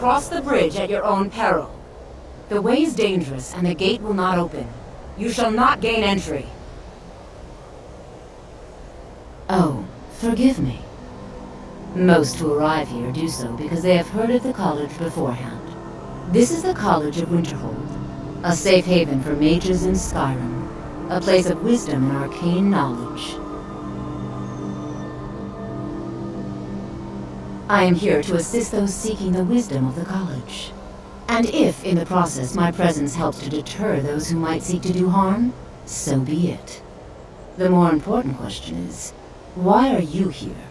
cross the bridge at your own peril. The way is dangerous, and the gate will not open. You shall not gain entry. Oh, forgive me. Most who arrive here do so because they have heard of the college beforehand. This is the College of Winterhold, a safe haven for mages in Skyrim, a place of wisdom and arcane knowledge. I am here to assist those seeking the wisdom of the college. And if, in the process, my presence helps to deter those who might seek to do harm, so be it. The more important question is, why are you here?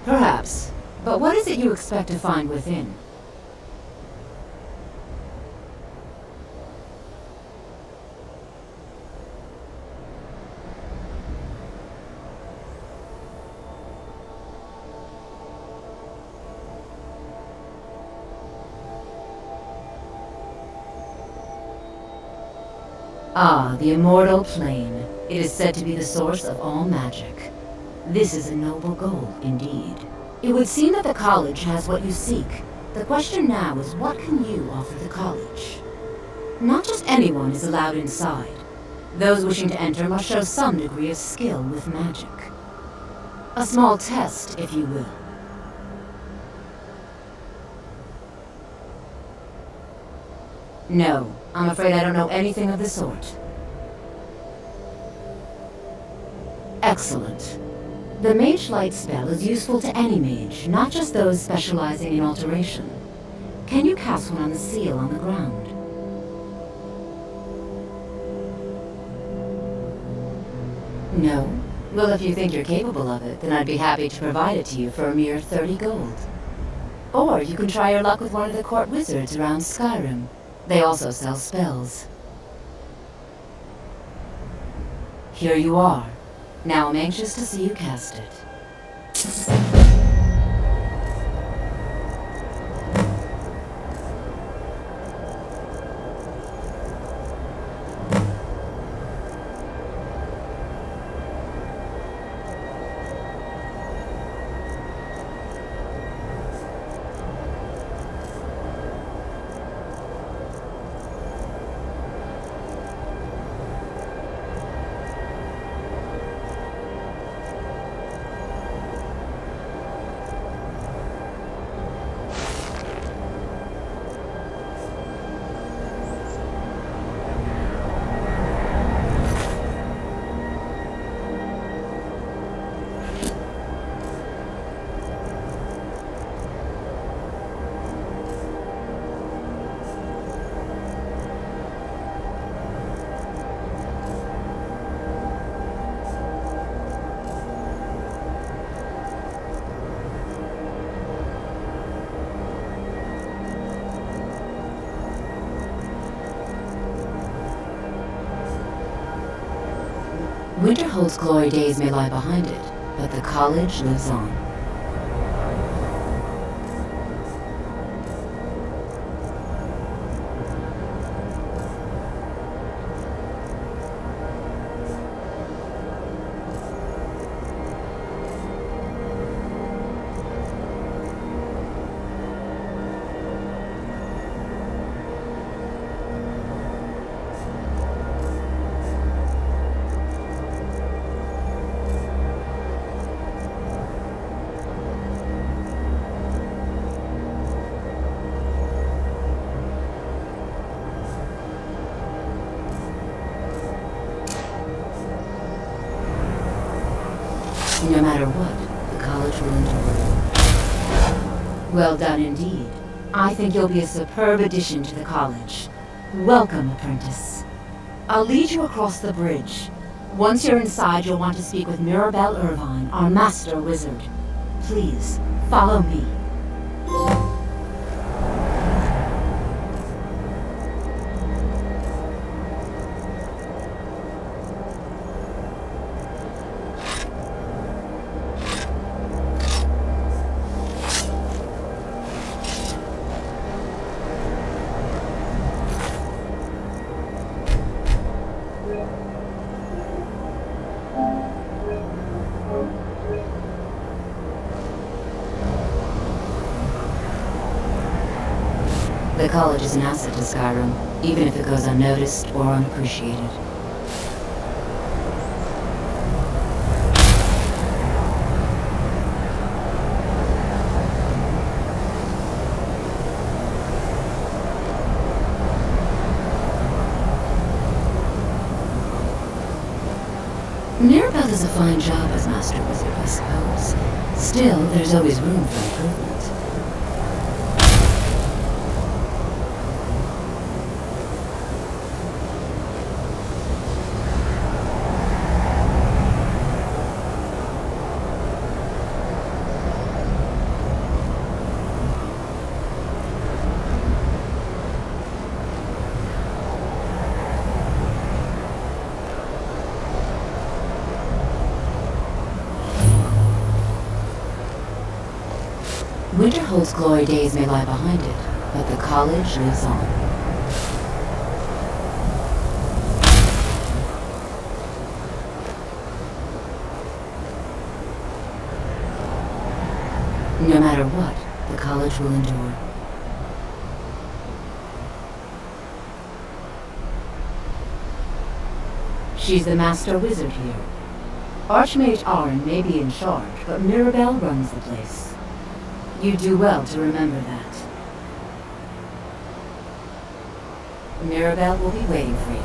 Perhaps, but what is it you expect to find within? Ah, the immortal plane. It is said to be the source of all magic. This is a noble goal, indeed. It would seem that the college has what you seek. The question now is, what can you offer the college? Not just anyone is allowed inside. Those wishing to enter must show some degree of skill with magic. A small test, if you will. No, I'm afraid I don't know anything of the sort. Excellent. The Mage Light spell is useful to any mage, not just those specializing in alteration. Can you cast one on the seal on the ground? No? Well, if you think you're capable of it, then I'd be happy to provide it to you for a mere 30 gold. Or you can try your luck with one of the court wizards around Skyrim. They also sell spells. Here you are. Now I'm anxious to see you cast it. Winterhold's glory days may lie behind it, but the college lives on. No matter what, the college will endure. Well done indeed. I think you'll be a superb addition to the college. Welcome, apprentice. I'll lead you across the bridge. Once you're inside, you'll want to speak with Mirabelle Irvine, our master wizard. Please, follow me. college is an asset to Skyrim, even if it goes unnoticed or unappreciated. Mirabelle does a fine job as Master Wizard, I suppose. Still, there's always room for improvement. Winterhold's glory days may lie behind it, but the college lives on. No matter what, the college will endure. She's the master wizard here. Archmage Arn may be in charge, but Mirabelle runs the place. You do well to remember that. Mirabelle will be waiting for you.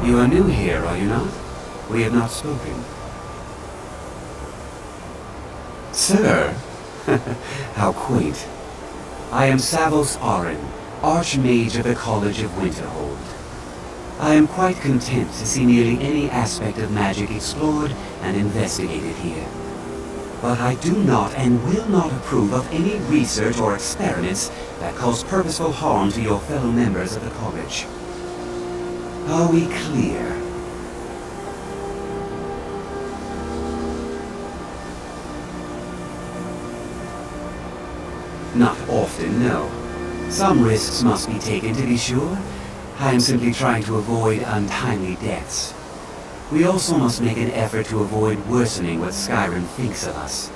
You are new here, are you not? We have not spoken. Sir! How quaint. I am Savos Arin, Archmage of the College of Winterhold. I am quite content to see nearly any aspect of magic explored and investigated here. But I do not and will not approve of any research or experiments that cause purposeful harm to your fellow members of the college. Are we clear? Not often, no. Some risks must be taken to be sure. I am simply trying to avoid untimely deaths. We also must make an effort to avoid worsening what Skyrim thinks of us.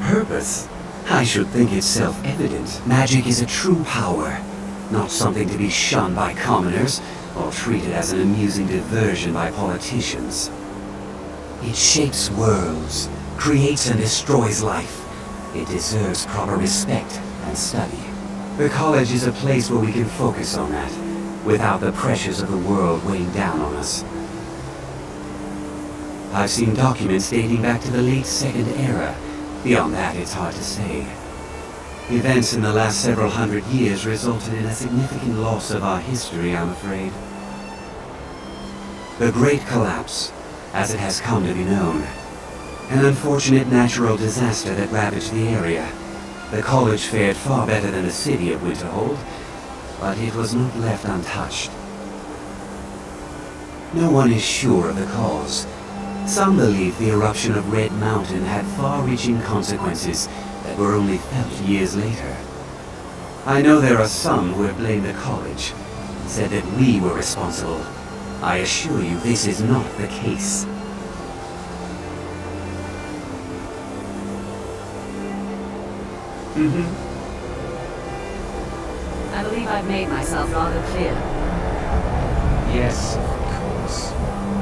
Purpose? I should think it's self-evident. Magic is a true power. Not something to be shunned by commoners, or treated as an amusing diversion by politicians. It shapes worlds, creates and destroys life. It deserves proper respect and study. The college is a place where we can focus on that, without the pressures of the world weighing down on us. I've seen documents dating back to the late Second Era. Beyond that, it's hard to say. Events in the last several hundred years resulted in a significant loss of our history, I'm afraid. The Great Collapse, as it has come to be known. An unfortunate natural disaster that ravaged the area. The college fared far better than the city of Winterhold, but it was not left untouched. No one is sure of the cause. Some believe the eruption of Red Mountain had far-reaching consequences that were only felt years later. I know there are some who have blamed the college, said that we were responsible. I assure you this is not the case. I believe I've made myself rather clear. Yes, of course.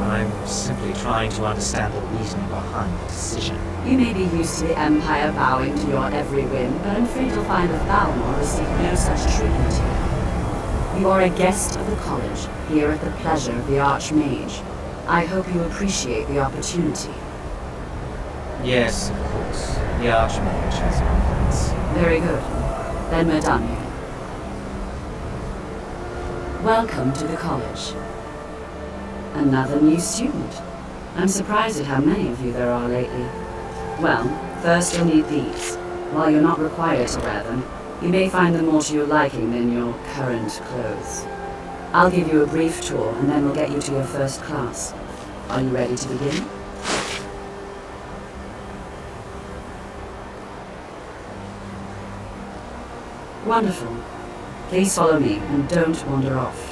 I'm simply trying to understand the reasoning behind the decision. You may be used to the Empire bowing to your every whim, but I'm afraid you'll find that Balmor receive no such treatment here. You are a guest of the college, here at the pleasure of the Archmage. I hope you appreciate the opportunity. Yes, of course. The Archmage has confidence. Very good. Then we're done here. Welcome to the college. Another new student. I'm surprised at how many of you there are lately. Well, first you'll need these. While you're not required to wear them, You may find them more to your liking than your current clothes. I'll give you a brief tour, and then we'll get you to your first class. Are you ready to begin? Wonderful. Please follow me, and don't wander off.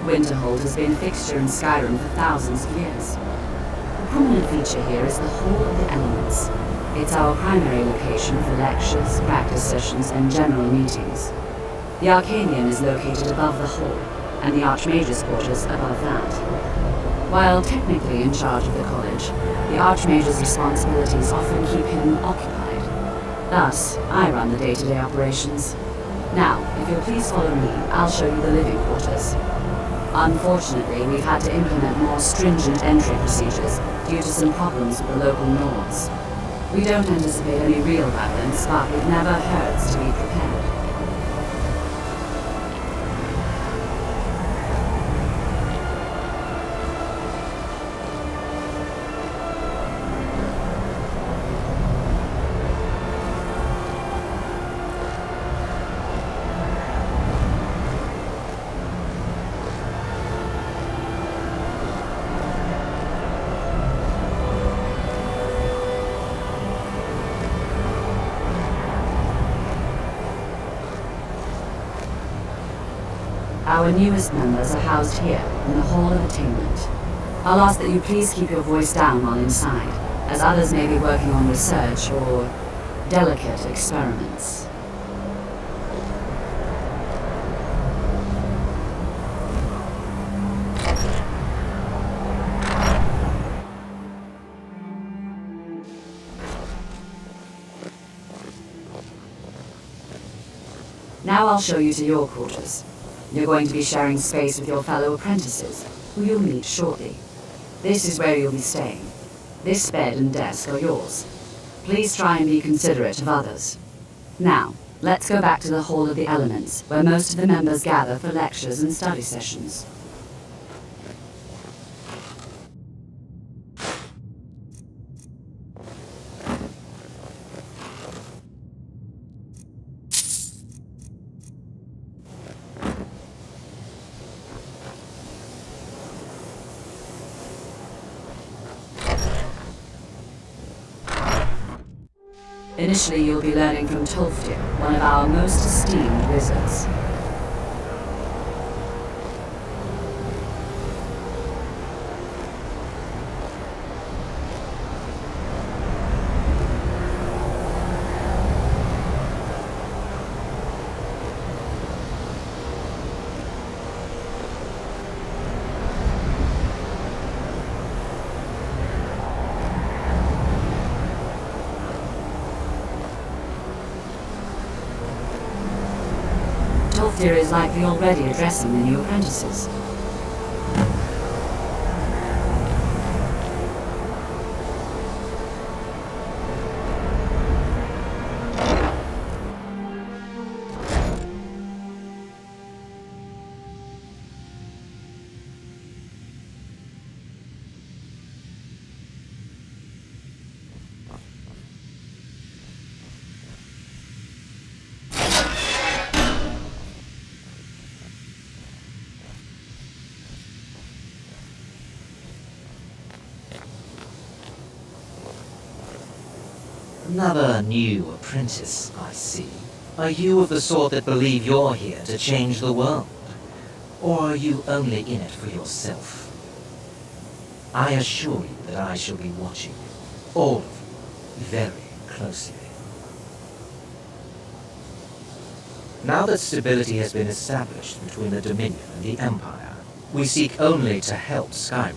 Winterhold has been a fixture in Skyrim for thousands of years. The prominent feature here is the Hall of the Elements. It's our primary location for lectures, practice sessions, and general meetings. The Arcanian is located above the hall, and the Archmage's quarters above that. While technically in charge of the college, the Archmage's responsibilities often keep him occupied. Thus, I run the day-to-day operations. Now, if you'll please follow me, I'll show you the living quarters. Unfortunately, we've had to implement more stringent entry procedures due to some problems with the local Nords. We don't anticipate any real violence, but it never hurts to be prepared. Our newest members are housed here, in the Hall of Attainment. I'll ask that you please keep your voice down while inside, as others may be working on research or delicate experiments. Now I'll show you to your quarters. You're going to be sharing space with your fellow apprentices, who you'll meet shortly. This is where you'll be staying. This bed and desk are yours. Please try and be considerate of others. Now, let's go back to the Hall of the Elements, where most of the members gather for lectures and study sessions. Initially, you'll be learning from Tolfdir, one of our most esteemed wizards. Tolfdir is likely already addressing the new apprentices. Another new apprentice, I see. Are you of the sort that believe you're here to change the world? Or are you only in it for yourself? I assure you that I shall be watching all of you very closely. Now that stability has been established between the Dominion and the Empire, we seek only to help Skyrim,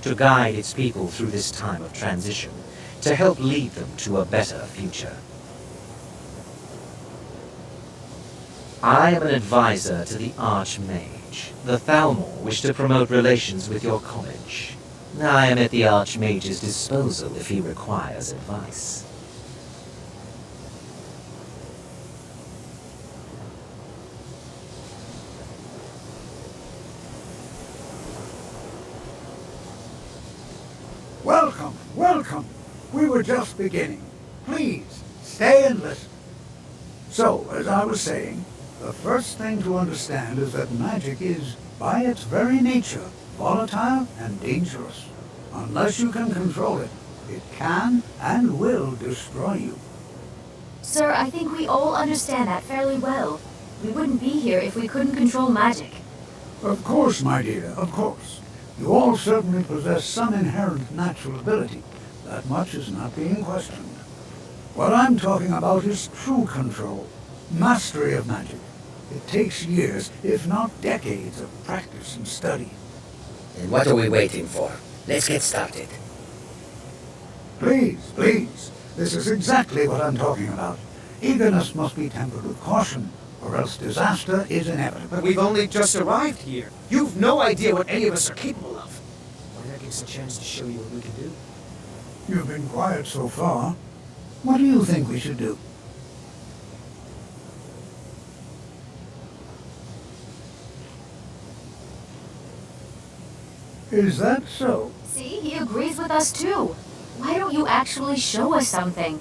to guide its people through this time of transition, to help lead them to a better future. I am an advisor to the Archmage. The Thalmor wish to promote relations with your college. I am at the Archmage's disposal if he requires advice. Welcome, welcome. We were just beginning. Please, stay and listen. So, as I was saying, the first thing to understand is that magic is, by its very nature, volatile and dangerous. Unless you can control it, it can and will destroy you. Sir, I think we all understand that fairly well. We wouldn't be here if we couldn't control magic. Of course, my dear, of course. You all certainly possess some inherent natural ability. That much is not being questioned. What I'm talking about is true control, mastery of magic. It takes years, if not decades, of practice and study. And what are we waiting for? Let's get started. Please, please. This is exactly what I'm talking about. Eagerness must be tempered with caution, or else disaster is inevitable. But we've only just arrived here. You've no idea what any of us are capable of. Why not give us a chance to show you what we can do? You've been quiet so far. What do you think we should do? Is that so? See, he agrees with us too. Why don't you actually show us something?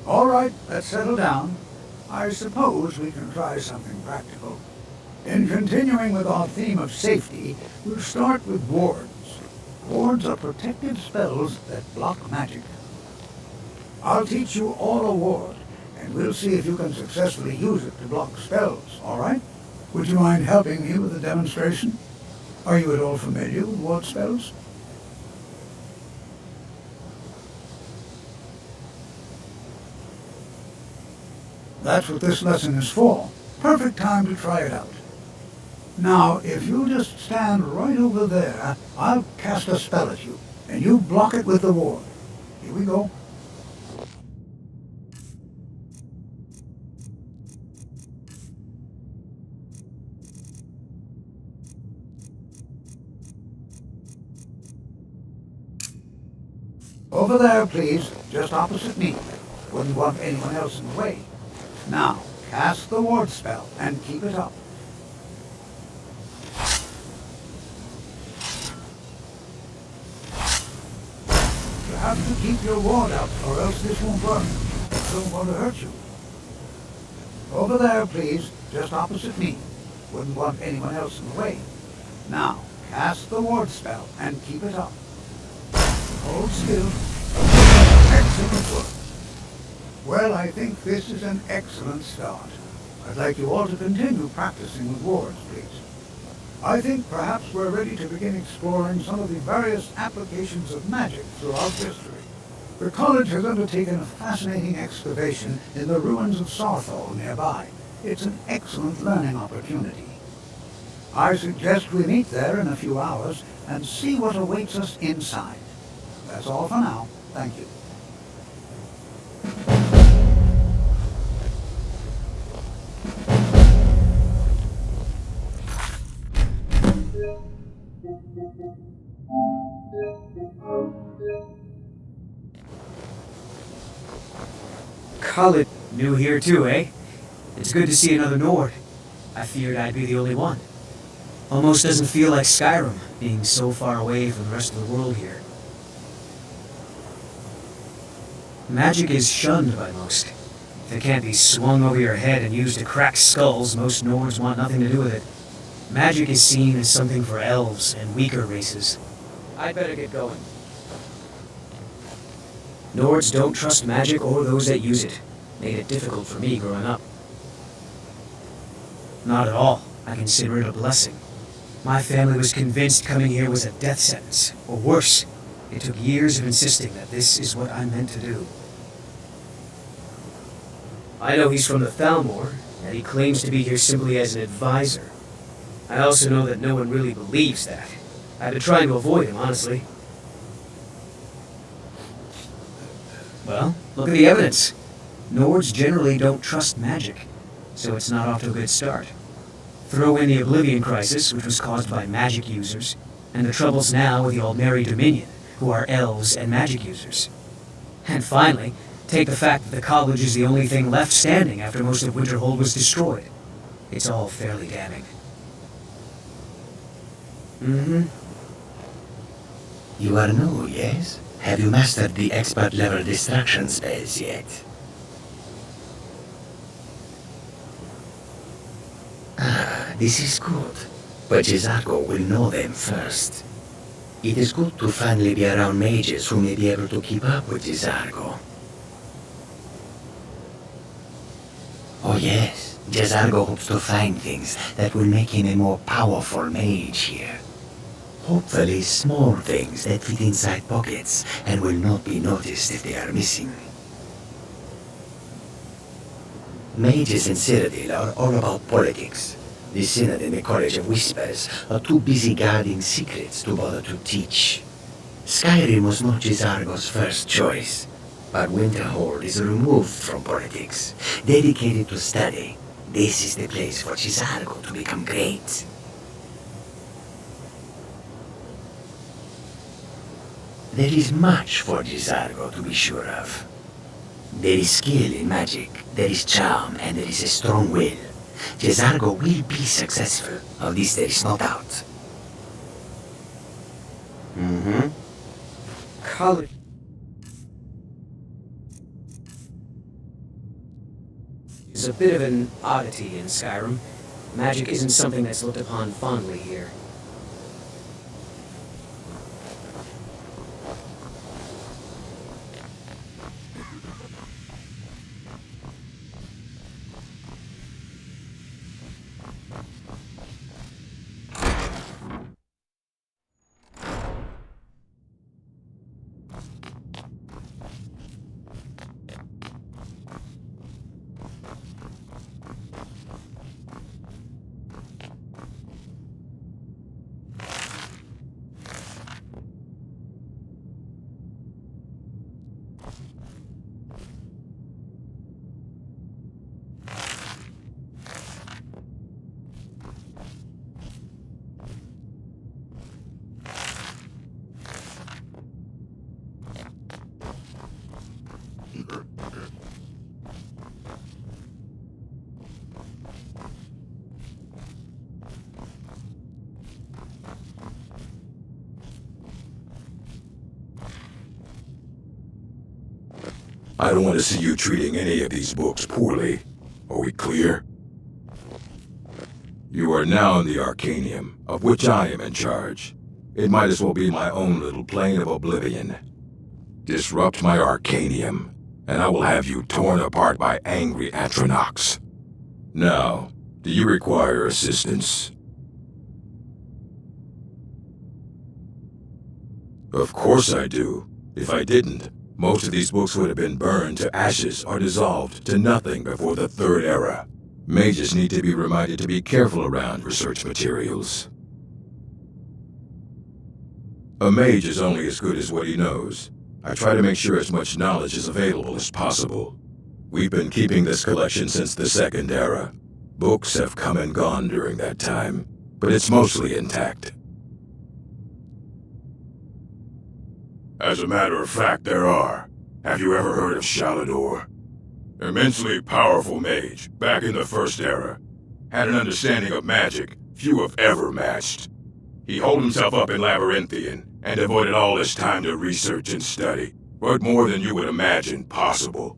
All right, let's settle down. I suppose we can try something practical. In continuing with our theme of safety, we'll start with wards. Wards are protective spells that block magic. I'll teach you all a ward, and we'll see if you can successfully use it to block spells, all right? Would you mind helping me with the demonstration? Are you at all familiar with ward spells? That's what this lesson is for. Perfect time to try it out. Now, if you just stand right over there, I'll cast a spell at you, and you block it with the ward. Here we go. Over there, please, just opposite me. Wouldn't want anyone else in the way. Now, cast the ward spell and keep it up. You have to keep your ward up, or else this won't work. I don't want to hurt you. Over there, please, just opposite me. Wouldn't want anyone else in the way. Now, cast the ward spell and keep it up. Hold still. Excellent work. Well, I think this is an excellent start. I'd like you all to continue practicing with wards, please. I think perhaps we're ready to begin exploring some of the various applications of magic throughout history. The college has undertaken a fascinating excavation in the ruins of Sarthal nearby. It's an excellent learning opportunity. I suggest we meet there in a few hours and see what awaits us inside. That's all for now. Thank you. College new here too, eh? It's good to see another Nord. I feared I'd be the only one. Almost doesn't feel like Skyrim, being so far away from the rest of the world here. Magic is shunned by most. If it can't be swung over your head and used to crack skulls, most Nords want nothing to do with it. Magic is seen as something for elves and weaker races. I'd better get going. Nords don't trust magic or those that use it. Made it difficult for me growing up. Not at all. I consider it a blessing. My family was convinced coming here was a death sentence, or worse. It took years of insisting that this is what I'm meant to do. I know he's from the Thalmor, and he claims to be here simply as an advisor. I also know that no one really believes that. I've been trying to avoid him, honestly. Well, look at the evidence. Nords generally don't trust magic, so it's not off to a good start. Throw in the Oblivion Crisis, which was caused by magic users, and the troubles now with the Aldmeri Dominion, who are elves and magic users. And finally, take the fact that the college is the only thing left standing after most of Winterhold was destroyed. It's all fairly damning. You are new, yes? Have you mastered the expert-level distraction spells yet? Ah, this is good. But Gisargo will know them first. It is good to finally be around mages who may be able to keep up with Gisargo. Oh yes, Gisargo hopes to find things that will make him a more powerful mage here. Hopefully small things that fit inside pockets and will not be noticed if they are missing. Mages in Cyrodiil are all about politics. The Synod and the College of Whispers are too busy guarding secrets to bother to teach. Skyrim was not Gisargo's first choice, but Winterhold is removed from politics, dedicated to study. This is the place for Gisargo to become great. There is much for Gisargo to be sure of. There is skill in magic, there is charm, and there is a strong will. Gisargo will be successful. Of this there is no doubt. College. Is a bit of an oddity in Skyrim. Magic isn't something that's looked upon fondly here. I don't want to see you treating any of these books poorly. Are we clear? You are now in the Arcanium, of which I am in charge. It might as well be my own little plane of oblivion. Disrupt my Arcanium, and I will have you torn apart by angry Atronachs. Now, do you require assistance? Of course I do. If I didn't, most of these books would have been burned to ashes or dissolved to nothing before the Third Era. Mages need to be reminded to be careful around research materials. A mage is only as good as what he knows. I try to make sure as much knowledge is available as possible. We've been keeping this collection since the Second Era. Books have come and gone during that time, but it's mostly intact. As a matter of fact, there are. Have you ever heard of Shalador? Immensely powerful mage, back in the First Era. Had an understanding of magic few have ever matched. He holed himself up in Labyrinthian, and devoted all his time to research and study, but more than you would imagine possible.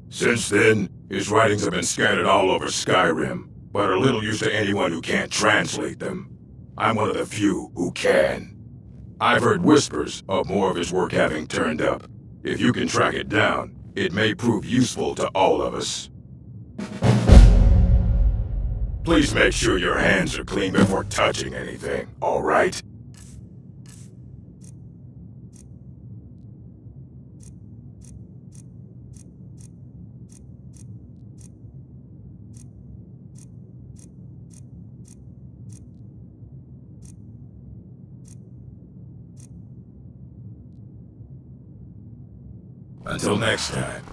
Since then, his writings have been scattered all over Skyrim, but are little use to anyone who can't translate them. I'm one of the few who can. I've heard whispers of more of his work having turned up. If you can track it down, it may prove useful to all of us. Please make sure your hands are clean before touching anything, all right? Until next time.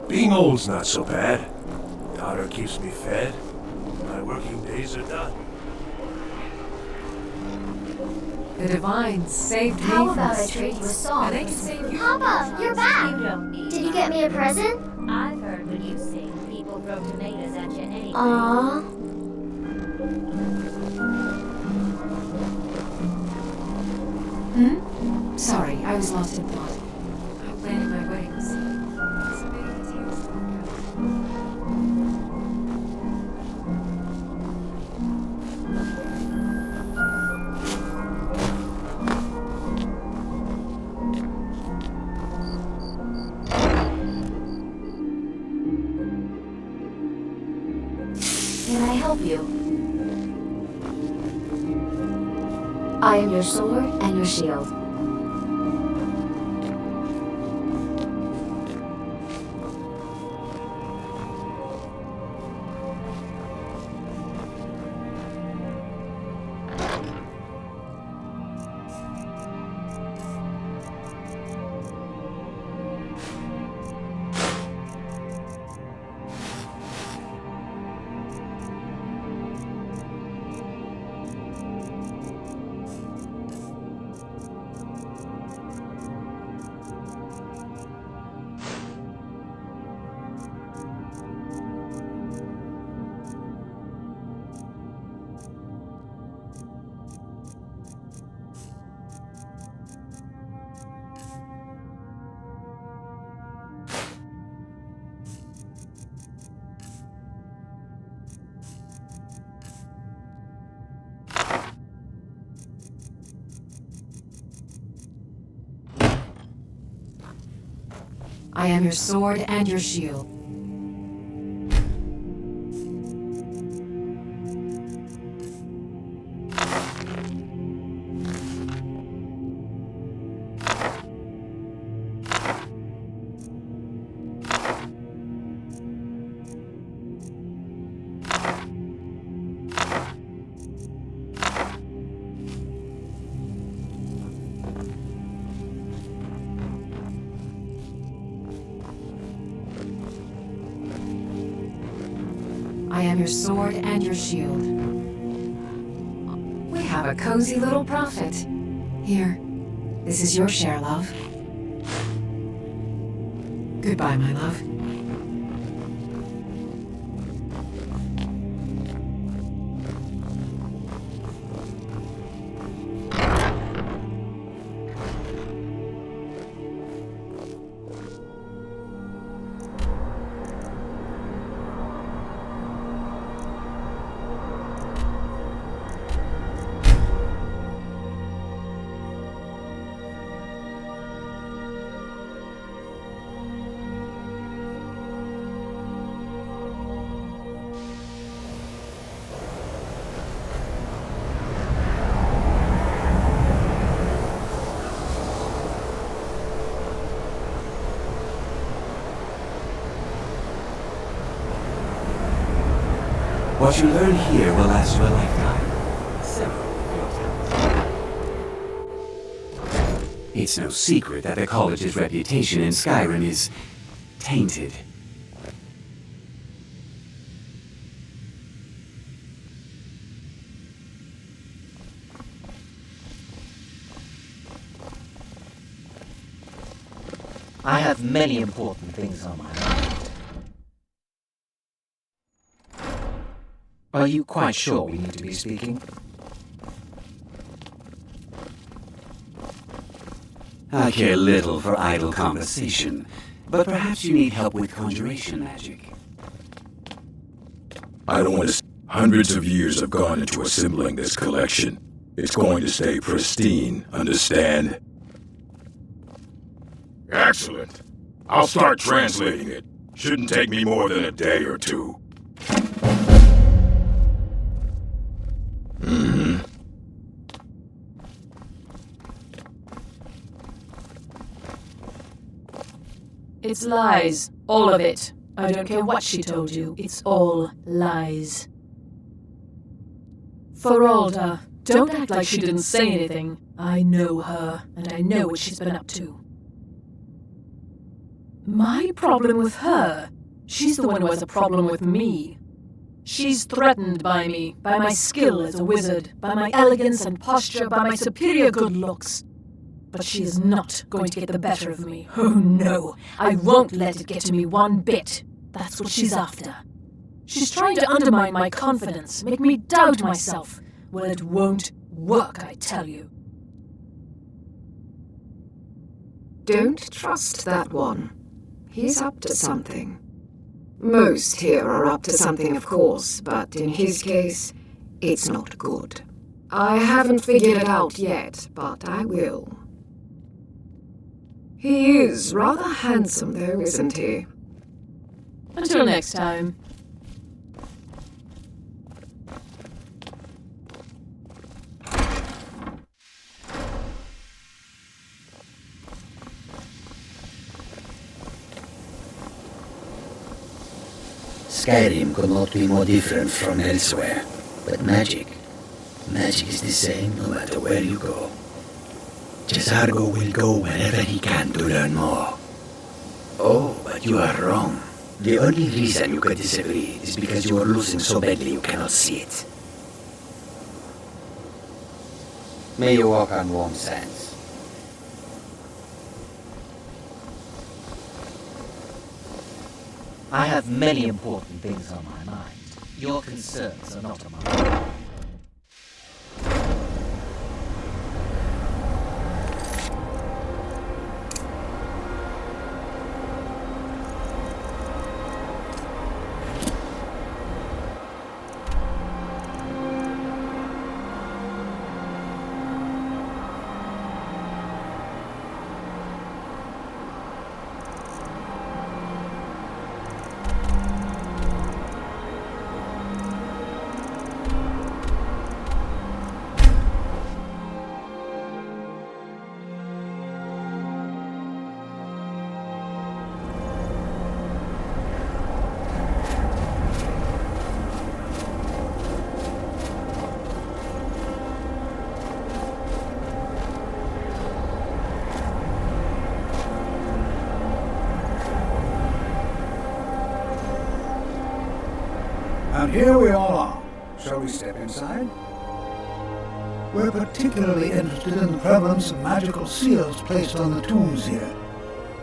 Being old's not so bad. Daughter keeps me fed. My working days are done. The Divines saved me How from about the I trade you a streets, song? and they can save you. Papa, you're back! You don't need Did you get me a present? I've heard when you sing, people throw tomatoes at you anyway. Aww. Sorry, I was lost in thought. I'm planning my weddings. So maybe the tears don't count. Can I help you? I am your sword and your shield. I am your sword and your shield. I am your sword and your shield. We have a cozy little prophet. Here, this is your share, love. Goodbye, my love. What you learn here will last you a lifetime. Several lifetimes. It's no secret that the college's reputation in Skyrim is tainted. I have many important things on my mind. Are you quite sure we need to be speaking? I care little for idle conversation, but perhaps you need help with conjuration magic. I don't want to... Hundreds of years have gone into assembling this collection. It's going to stay pristine, understand? Excellent. I'll start translating it. Shouldn't take me more than a day or two. It's lies. All of it. I don't care what she told you. It's all lies. Feralda, don't act like she didn't say anything. I know her, and I know what she's been up to. My problem with her? She's the one who has a problem with me. She's threatened by me, by my skill as a wizard, by my elegance and posture, by my superior good looks. But she is not going to get the better of me. Oh no, I won't let it get to me one bit. That's what she's after. She's trying to undermine my confidence, make me doubt myself. Well, it won't work, I tell you. Don't trust that one. He's up to something. Most here are up to something, of course, but in his case, it's not good. I haven't figured it out yet, but I will. He is rather handsome, though, isn't he? Until next time. Skyrim could not be more different from elsewhere. But magic is the same no matter where you go. Jazargo will go wherever he can to learn more. Oh, but you are wrong. The only reason you could disagree is because you are losing so badly you cannot see it. May you walk on warm sands. I have many important things on my mind. Your concerns are not among them. And here we all are. Shall we step inside? We're particularly interested in the prevalence of magical seals placed on the tombs here.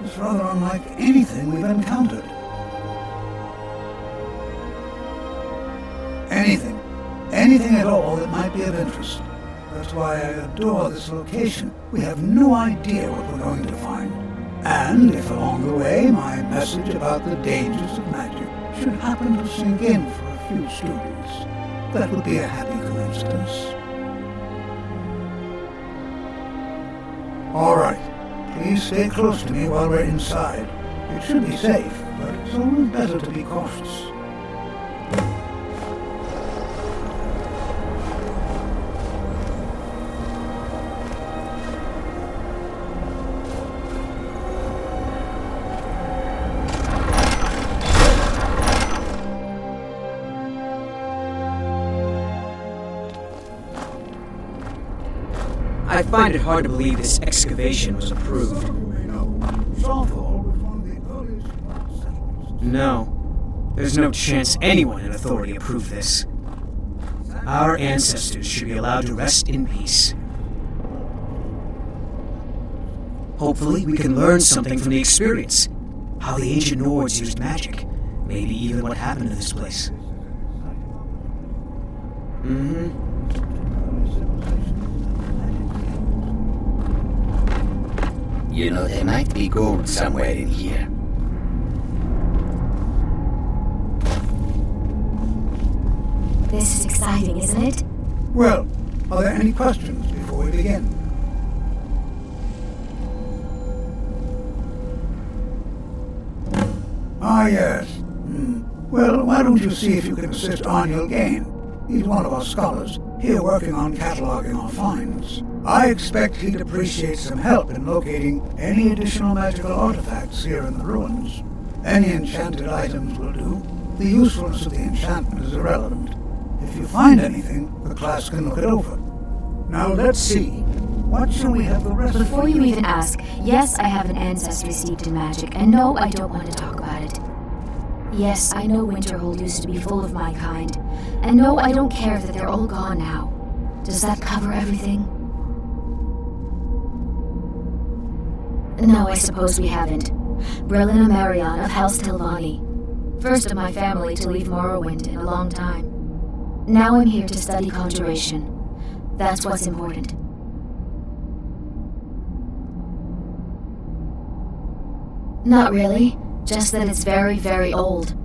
It's rather unlike anything we've encountered. Anything at all that might be of interest. That's why I adore this location. We have no idea what we're going to find. And if along the way my message about the dangers of magic should happen to sink in for a few students, that would be a happy coincidence. All right, please stay close to me while we're inside. It should be safe, but it's always better to be cautious. I find it hard to believe this excavation was approved. No. There's no chance anyone in authority approved this. Our ancestors should be allowed to rest in peace. Hopefully, we can learn something from the experience. How the ancient Nords used magic. Maybe even what happened to this place. You know, there might be gold somewhere in here. This is exciting, isn't it? Well, are there any questions before we begin? Ah, yes. Well, why don't you see if you can assist Arniel Gain? He's one of our scholars, here working on cataloging our finds. I expect he'd appreciate some help in locating any additional magical artifacts here in the ruins. Any enchanted items will do. The usefulness of the enchantment is irrelevant. If you find anything, the class can look it over. Now let's see. What shall we have the rest of Before you even ask, yes, I have an ancestry steeped in magic, and no, I don't want to talk about it. Yes, I know Winterhold used to be full of my kind, and no, I don't care that they're all gone now. Does that cover everything? No, I suppose we haven't. Brelina Marion of House Telvanni. First of my family to leave Morrowind in a long time. Now I'm here to study conjuration. That's what's important. Not really, just that it's very, very old.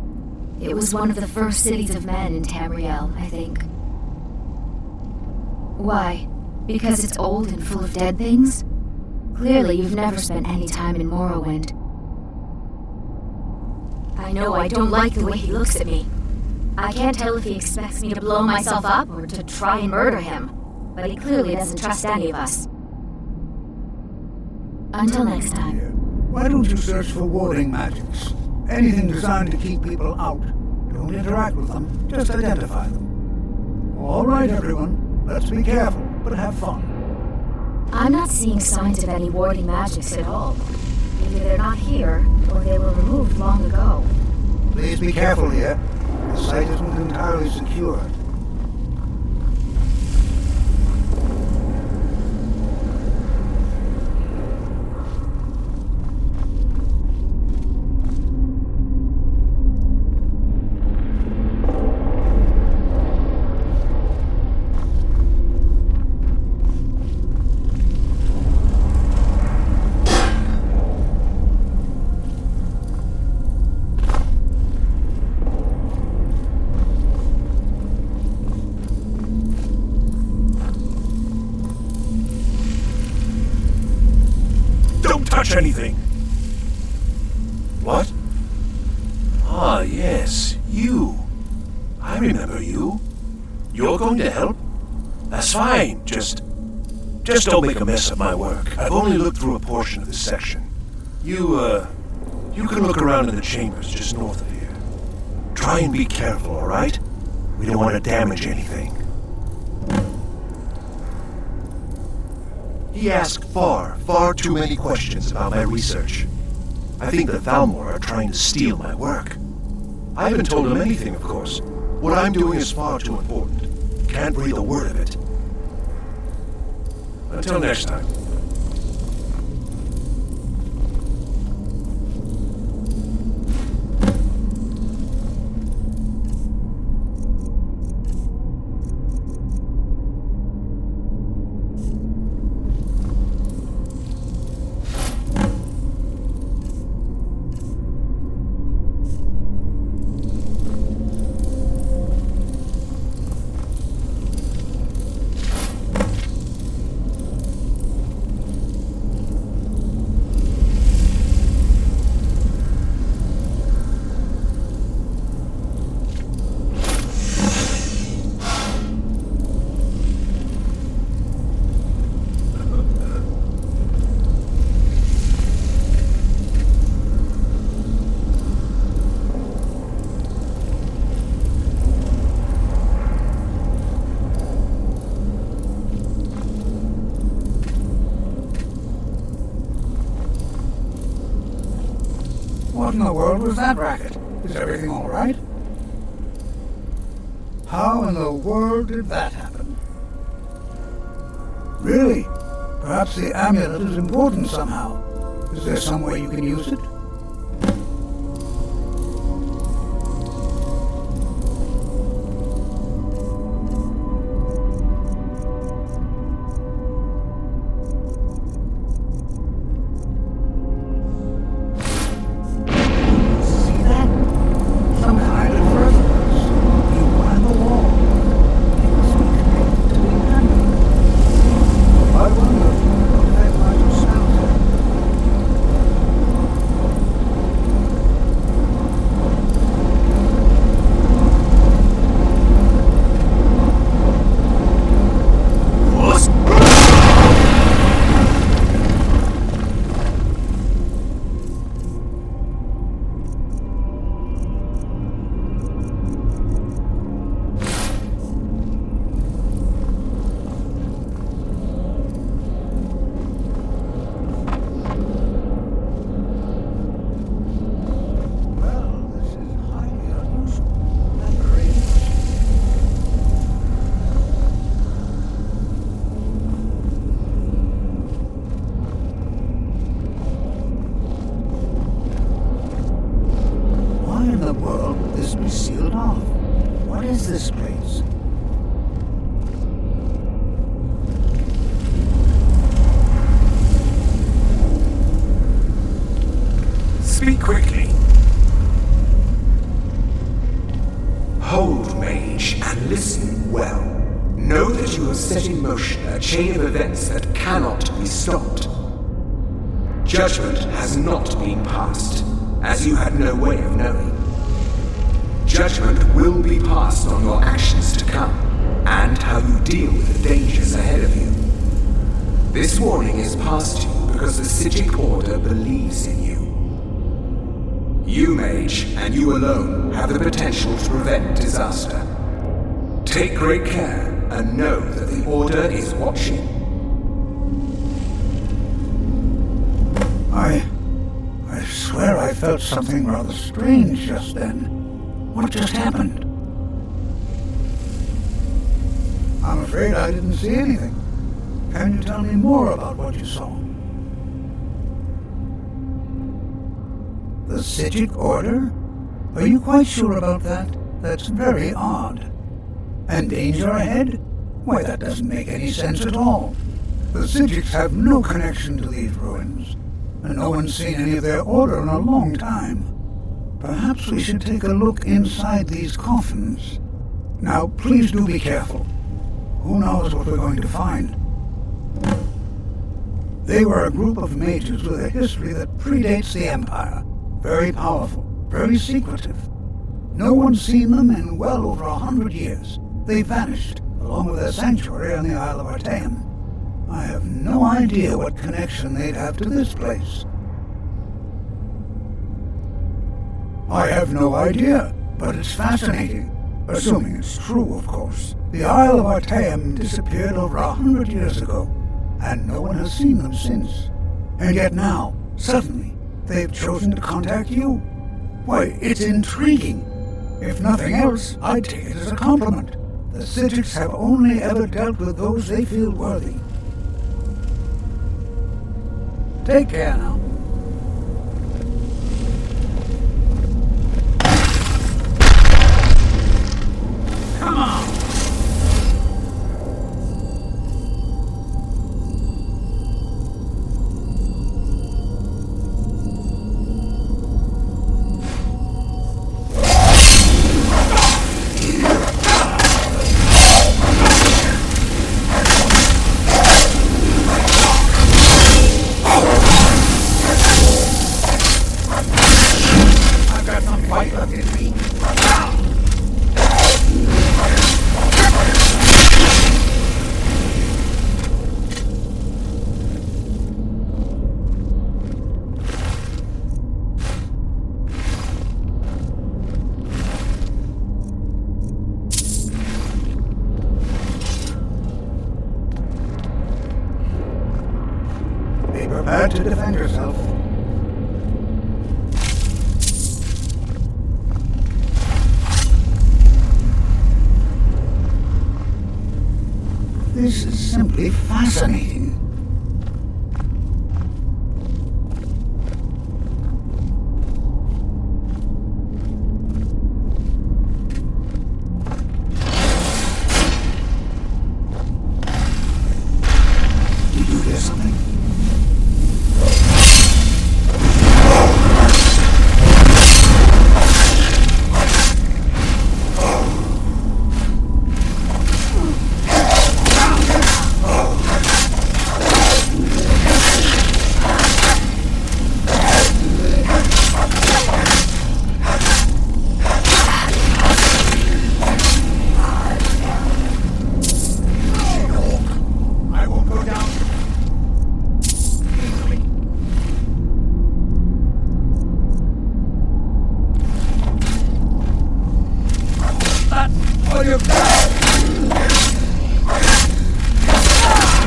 It was one of the first cities of men in Tamriel, I think. Why? Because it's old and full of dead things? Clearly, you've never spent any time in Morrowind. I know I don't like the way he looks at me. I can't tell if he expects me to blow myself up or to try and murder him, but he clearly doesn't trust any of us. Until next time. Why don't you search for warding magics? Anything designed to keep people out. Don't interact with them, just identify them. All right, everyone. Let's be careful, but have fun. I'm not seeing signs of any warding magics at all. Either they're not here, or they were removed long ago. Please be careful here. The site isn't entirely secure. Anything. What? Ah, yes, you. I remember you. You're going to help? That's fine, just don't make a mess of my work. I've only looked through a portion of this section. You can look around in the chambers just north of here. Try and be careful, alright? We don't want to damage anything. He asked far too many questions about my research. I think the Thalmor are trying to steal my work. I haven't told him anything, of course. What I'm doing is far too important. Can't breathe a word of it. Until next time. What in the world was that racket? Is everything all right? How in the world did that happen? Really? Perhaps the amulet is important somehow. Is there some way you can use it? the world this be sealed off. What is this place? Speak quickly. Hold, mage, and listen well. Know that you have set in motion a chain of events that cannot be stopped. Judgment has not been passed, as you had no way of knowing. Judgment will be passed on your actions to come, and how you deal with the dangers ahead of you. This warning is passed to you because the Psijic Order believes in you. You, mage, and you alone, have the potential to prevent disaster. Take great care, and know that the Order is watching. I swear I felt something rather strange just then. What just happened? I'm afraid I didn't see anything. Can you tell me more about what you saw? The Psijic Order? Are you quite sure about that? That's very odd. And danger ahead? Why, that doesn't make any sense at all. The Psijics have no connection to these ruins, and no one's seen any of their order in a long time. Perhaps we should take a look inside these coffins. Now, please do be careful. Who knows what we're going to find? They were a group of mages with a history that predates the Empire. Very powerful, very secretive. No one's seen them in well over 100 years. They vanished, along with their sanctuary on the Isle of Artaeum. I have no idea what connection they'd have to this place. I have no idea, but it's fascinating. Assuming it's true, of course. The Isle of Artaeum disappeared over 100 years ago, and no one has seen them since. And yet now, suddenly, they've chosen to contact you. Why, it's intriguing. If nothing else, I'd take it as a compliment. The Psijics have only ever dealt with those they feel worthy. Take care now. Come on! Prepare to defend yourself. This is simply fascinating. Did you hear something?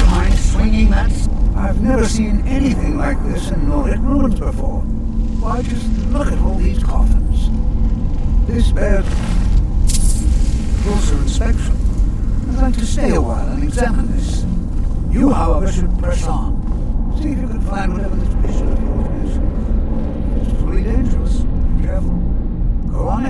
Mind swinging that? I've never seen anything like this in Nordic ruins before. Why, just look at all these coffins. This bears closer inspection. I'd like to stay a while and examine this. You, however, should press on. See if you can find whatever this mission of yours is. It's truly dangerous. Be careful. Go on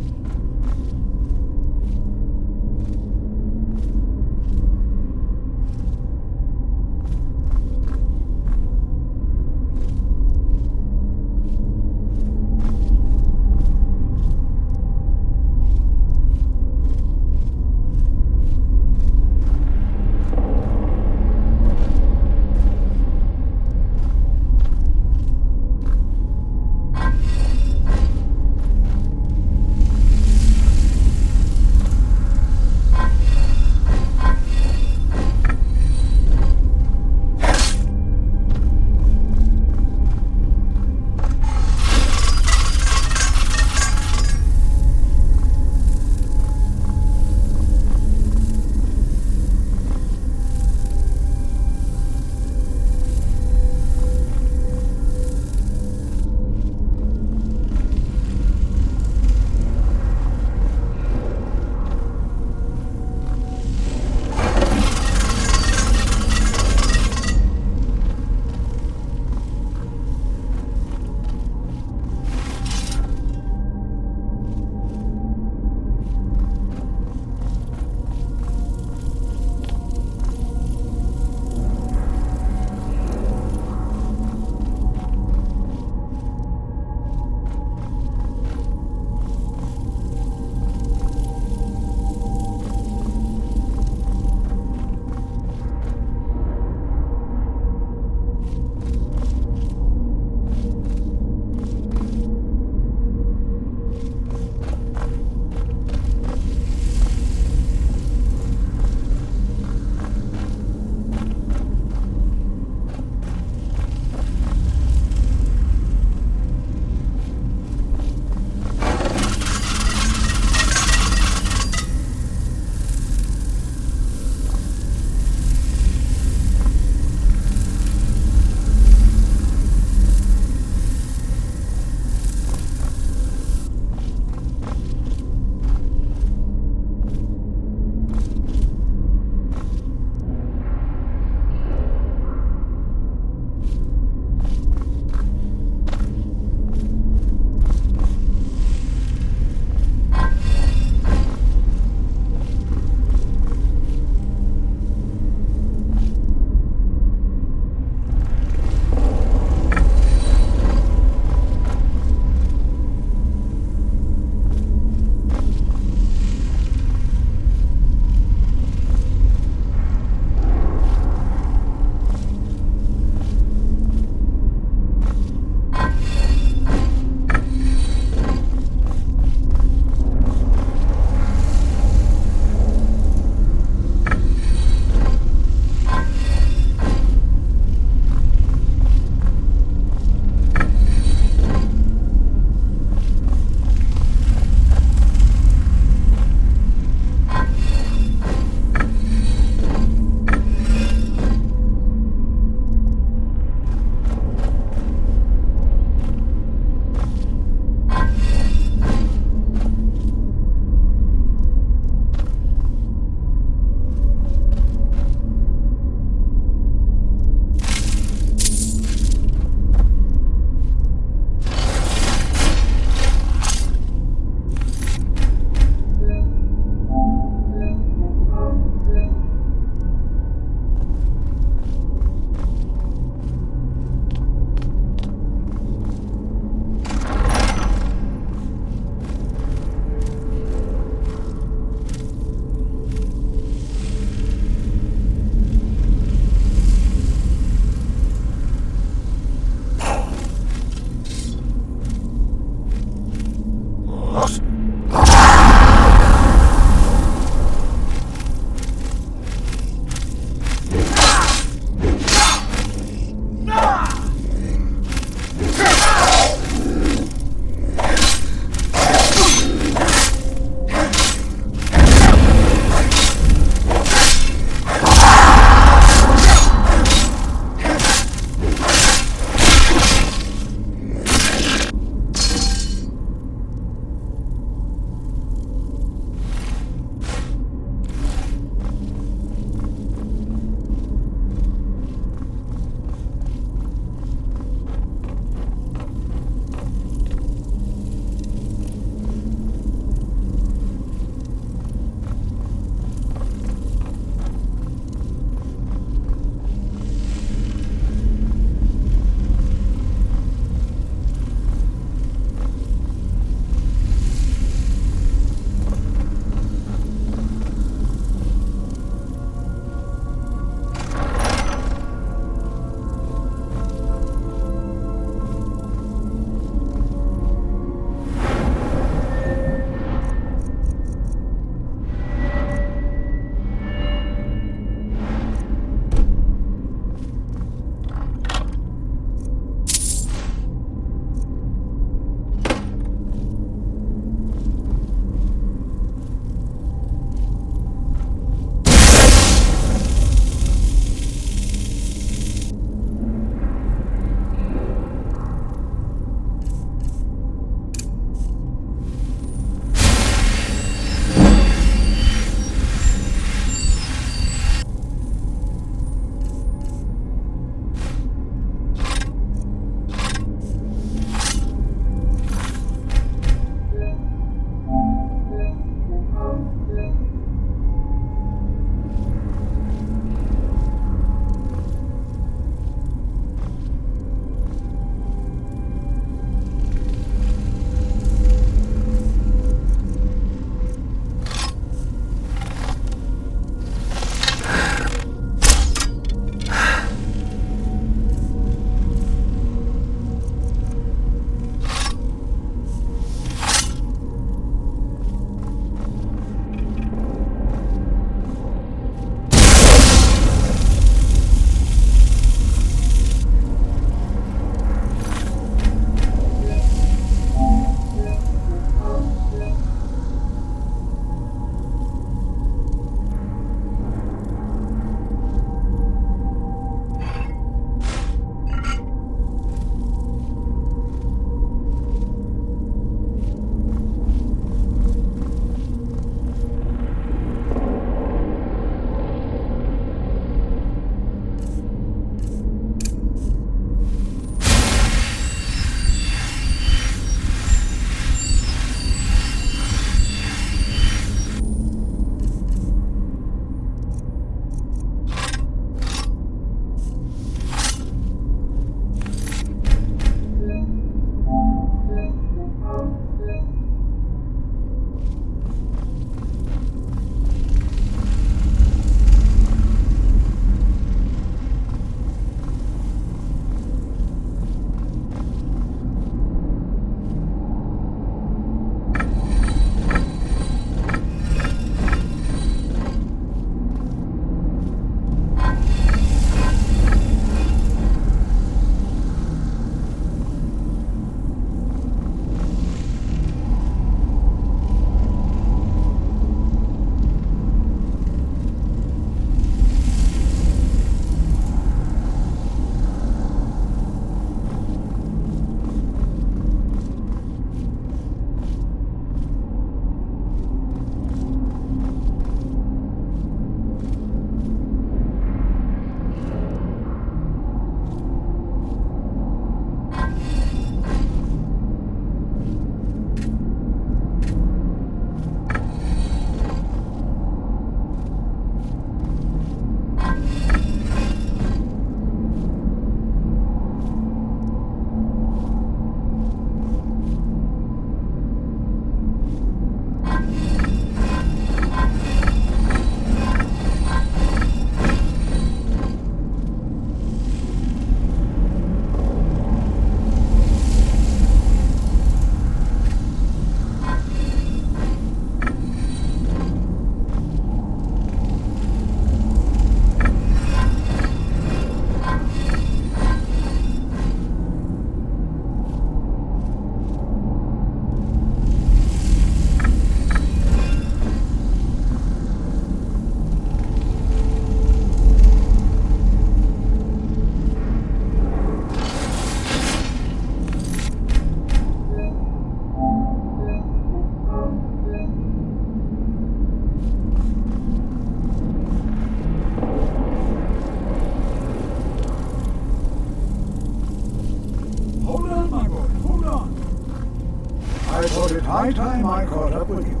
thought it high time I caught up with you.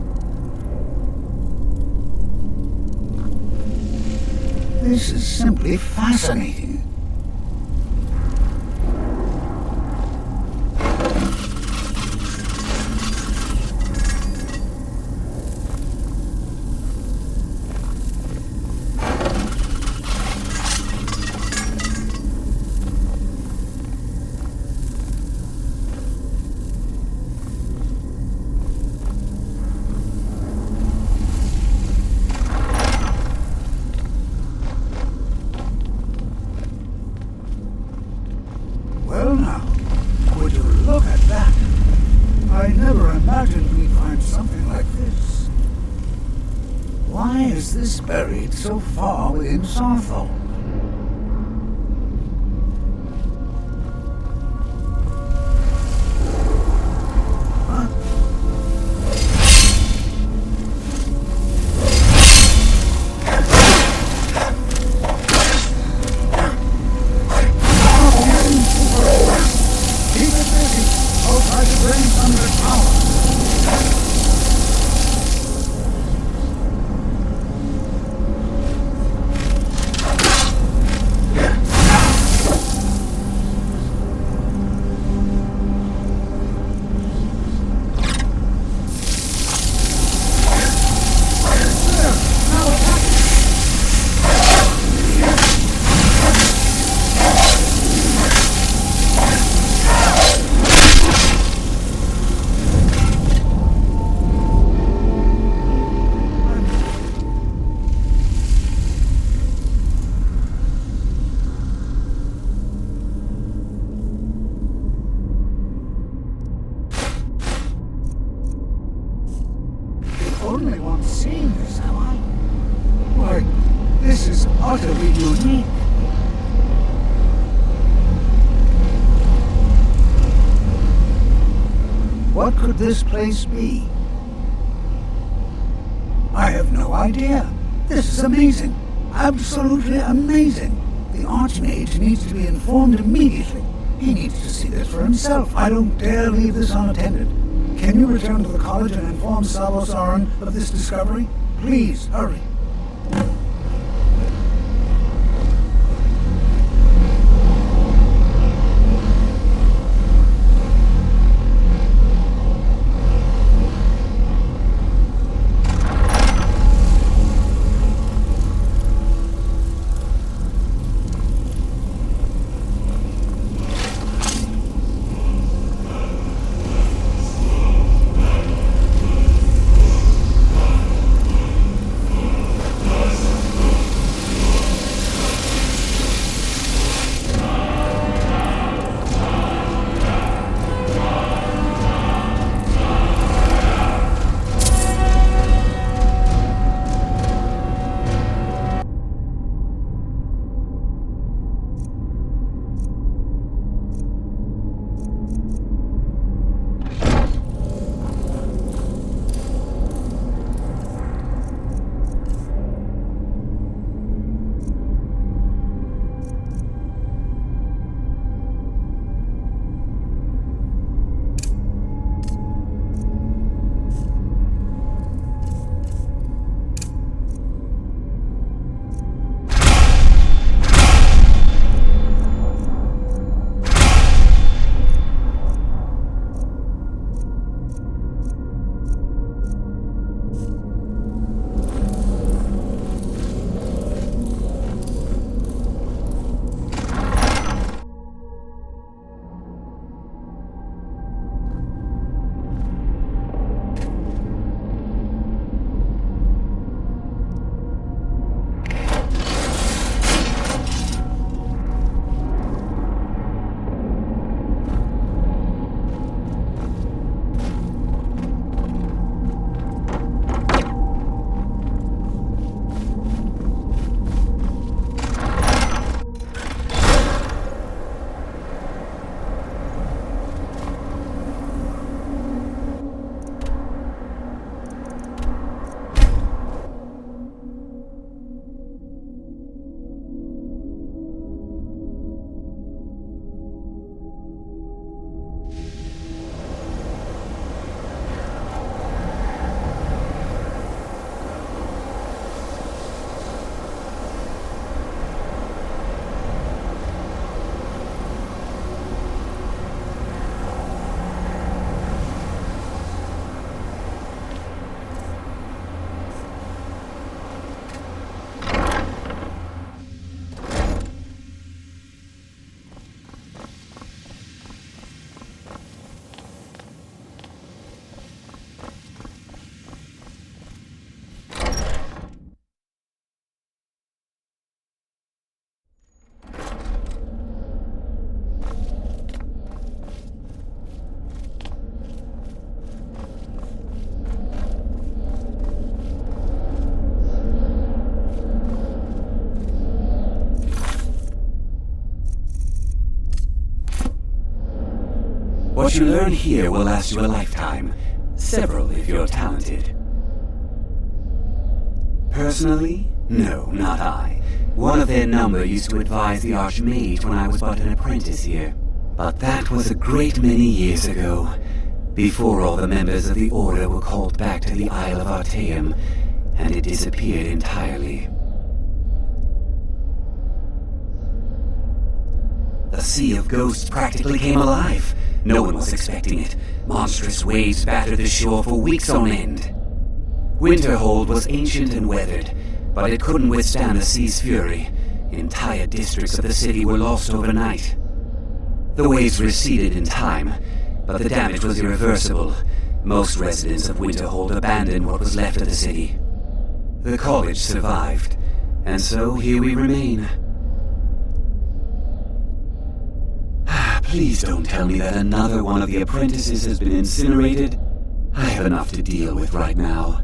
This is simply fascinating. Well now, would you look at that? I never imagined we'd find something like this. Why is this buried so far within Sarthol? Only one seeing this, am I? Why, this is utterly unique. What could this place be? I have no idea. This is amazing. Absolutely amazing. The Archmage needs to be informed immediately. He needs to see this for himself. I don't dare leave this unattended. Can you return to the college and inform Savos Aran of this discovery? Please, hurry. What you learn here will last you a lifetime. Several if you're talented. Personally, no, not I. One of their number used to advise the Archmage when I was but an apprentice here. But that was a great many years ago, before all the members of the Order were called back to the Isle of Artaeum, and it disappeared entirely. The Sea of Ghosts practically came alive. No one was expecting it. Monstrous waves battered the shore for weeks on end. Winterhold was ancient and weathered, but it couldn't withstand the sea's fury. Entire districts of the city were lost overnight. The waves receded in time, but the damage was irreversible. Most residents of Winterhold abandoned what was left of the city. The college survived, and so here we remain. Please don't tell me that another one of the apprentices has been incinerated. I have enough to deal with right now.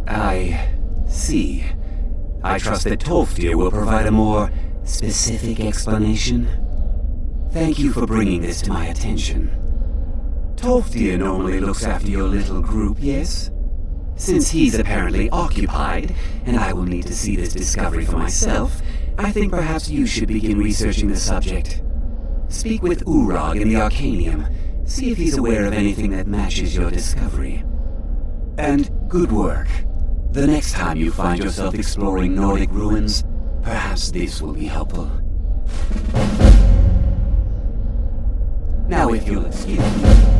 I see. I trust that Tolfdir will provide a more specific explanation. Thank you for bringing this to my attention. Tolfdir normally looks after your little group, yes? Since he's apparently occupied, and I will need to see this discovery for myself, I think perhaps you should begin researching the subject. Speak with Urag in the Arcanium. See if he's aware of anything that matches your discovery. And good work. The next time you find yourself exploring Nordic ruins, perhaps this will be helpful. Now if you'll excuse me.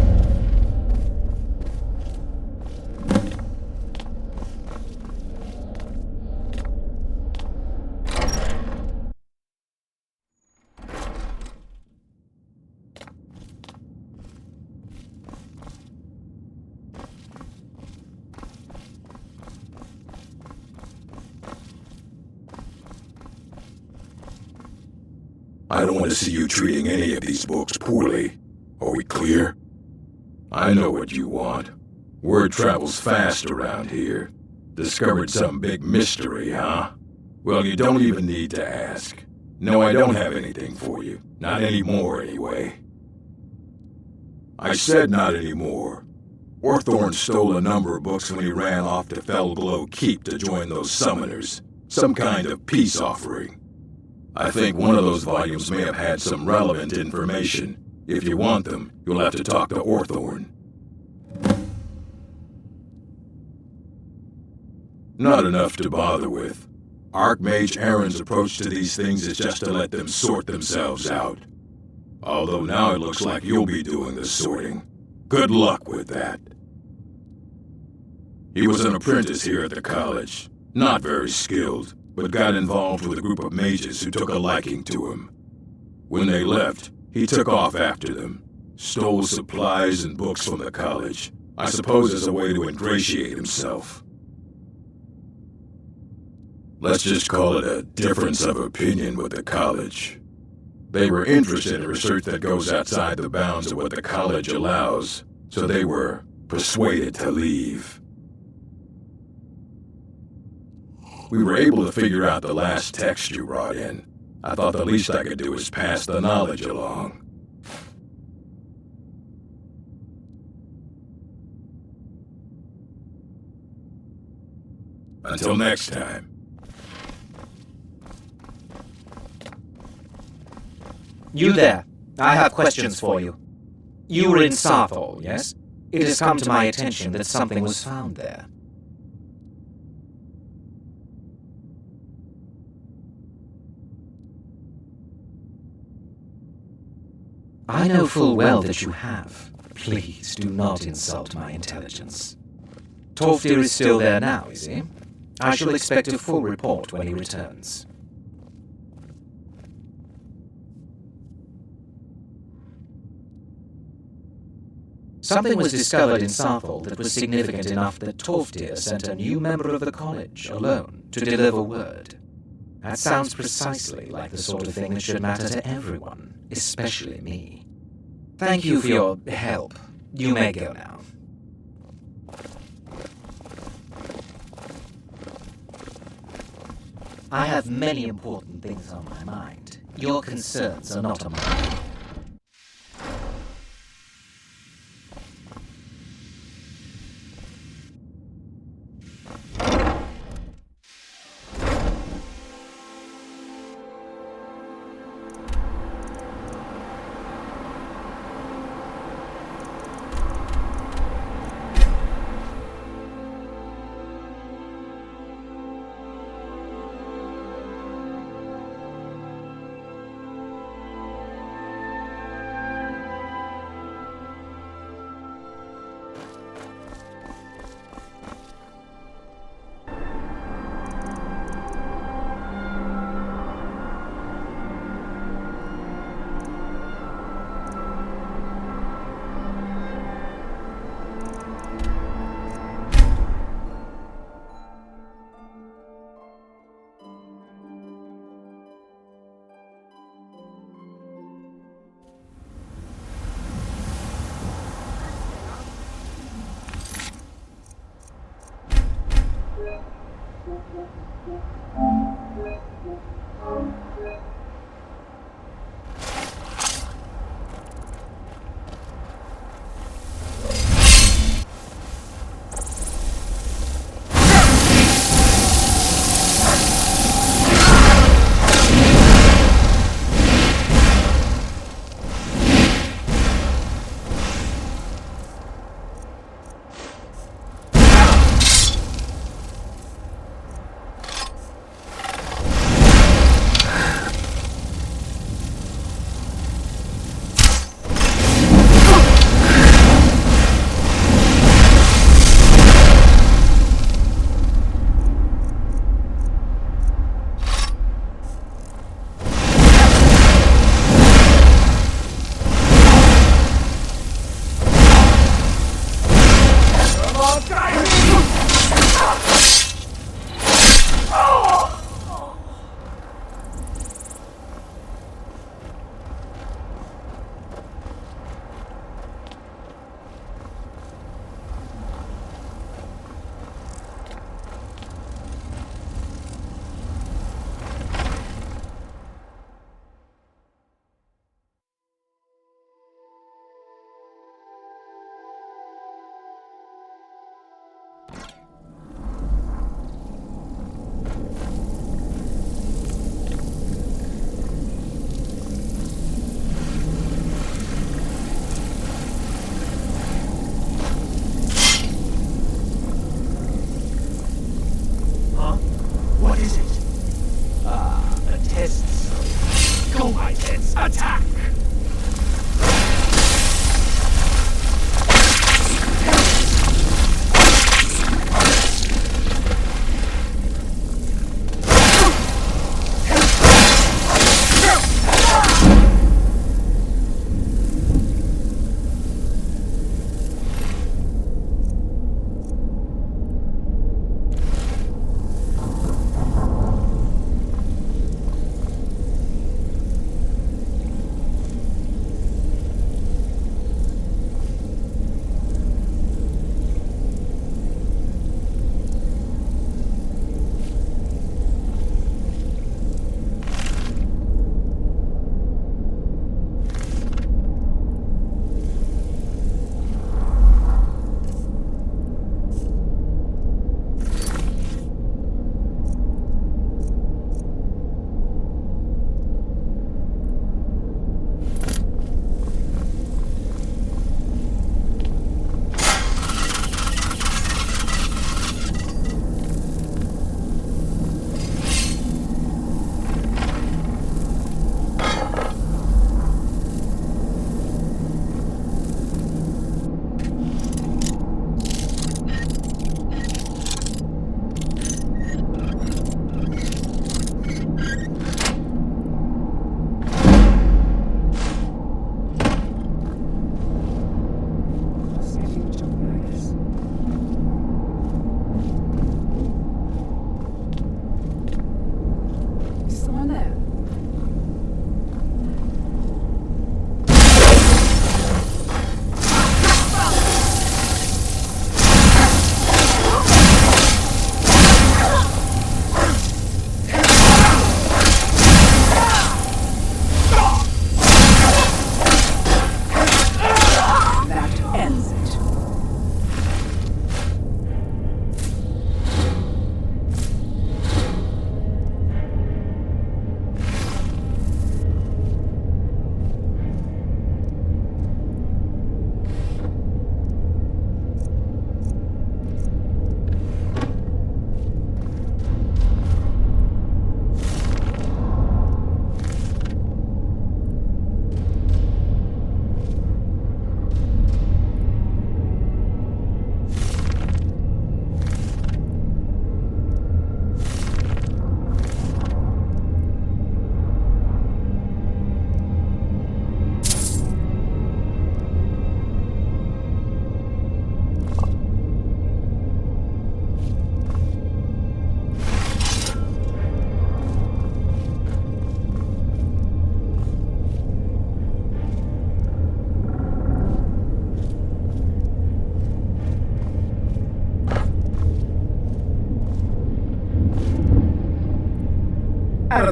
I don't want to see you treating any of these books poorly. Are we clear? I know what you want. Word travels fast around here. Discovered some big mystery, huh? Well, you don't even need to ask. No, I don't have anything for you. Not anymore, anyway. I said not anymore. Orthorn stole a number of books when he ran off to Fellglow Keep to join those summoners. Some kind of peace offering. I think one of those volumes may have had some relevant information. If you want them, you'll have to talk to Orthorn. Not enough to bother with. Archmage Aaron's approach to these things is just to let them sort themselves out. Although now it looks like you'll be doing the sorting. Good luck with that. He was an apprentice here at the college. Not very skilled, but got involved with a group of mages who took a liking to him. When they left, he took off after them, stole supplies and books from the college, I suppose as a way to ingratiate himself. Let's just call it a difference of opinion with the college. They were interested in research that goes outside the bounds of what the college allows, so they were persuaded to leave. We were able to figure out the last text you brought in. I thought the least I could do was pass the knowledge along. Until next time. You there. I have questions for you. You were in Sarthol, yes? It has come to my attention that something was found there. I know full well that you have. Please do not insult my intelligence. Tolfdir is still there now, is he? I shall expect a full report when he returns. Something was discovered in Sarthol that was significant enough that Tolfdir sent a new member of the college, alone, to deliver word. That sounds precisely like the sort of thing that should matter to everyone, especially me. Thank you for your help. You may go now. I have many important things on my mind. Your concerns are not among them.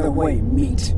other way, meat.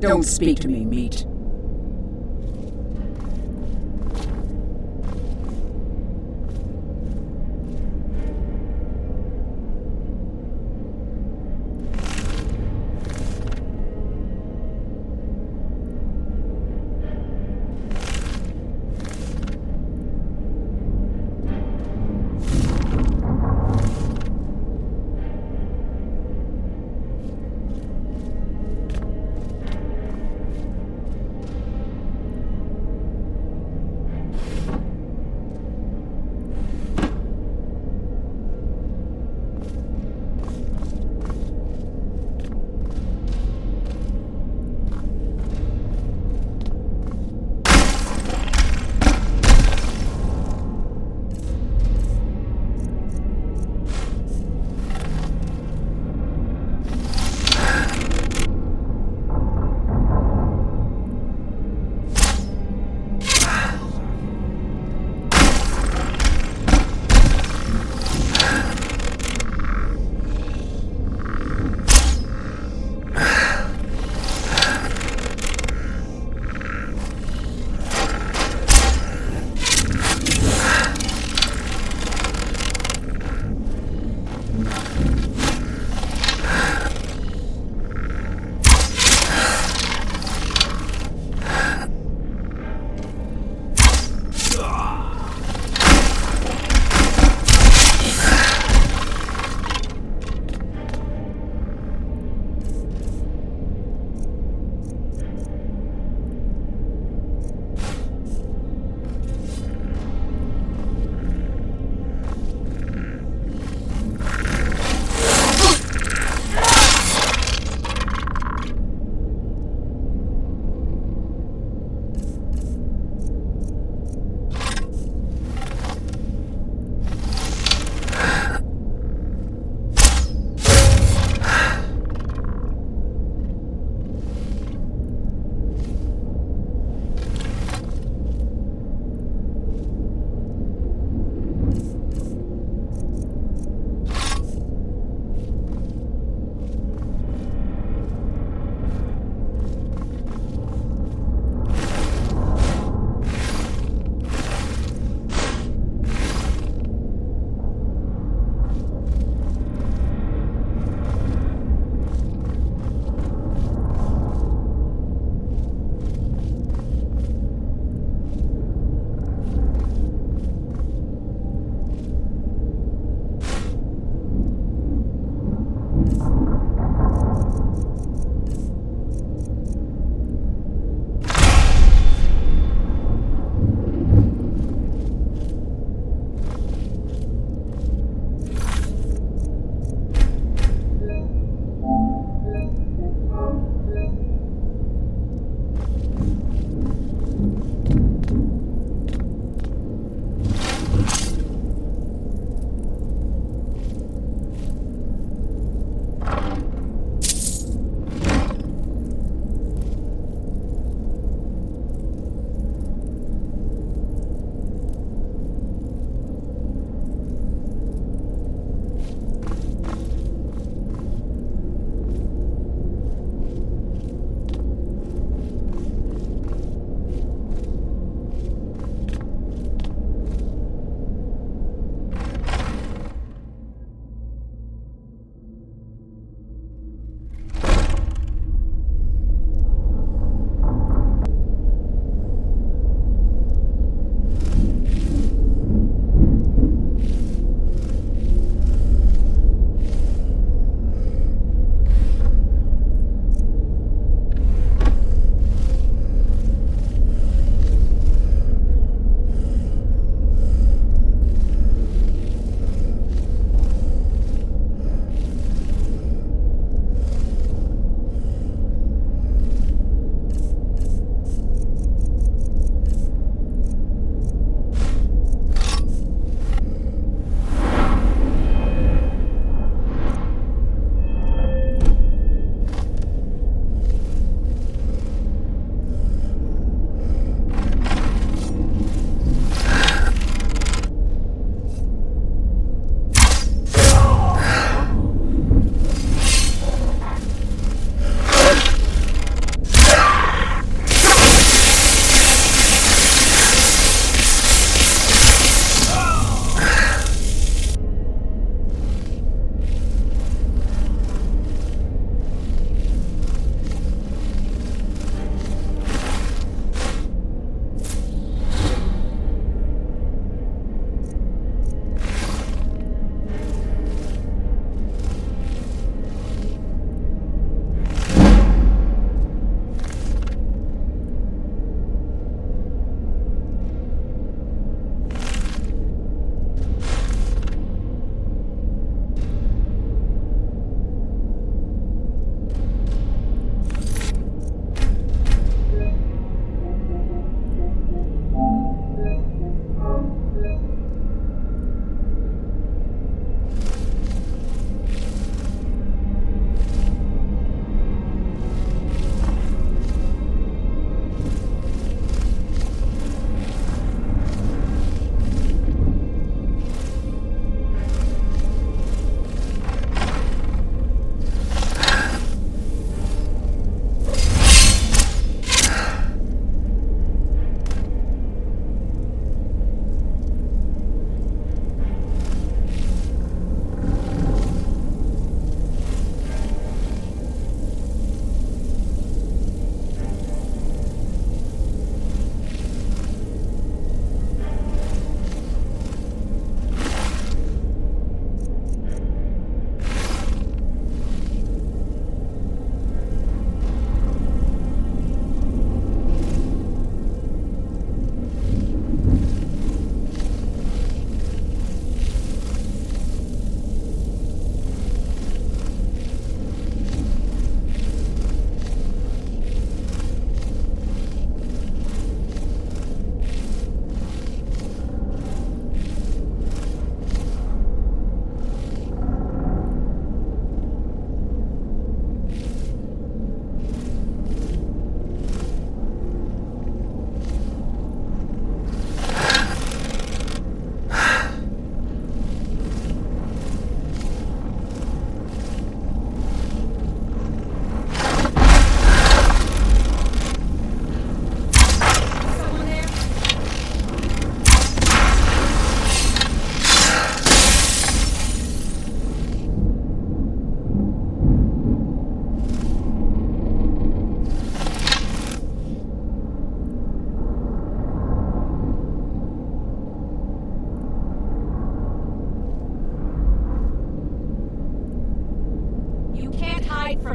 Don't speak to me, meat.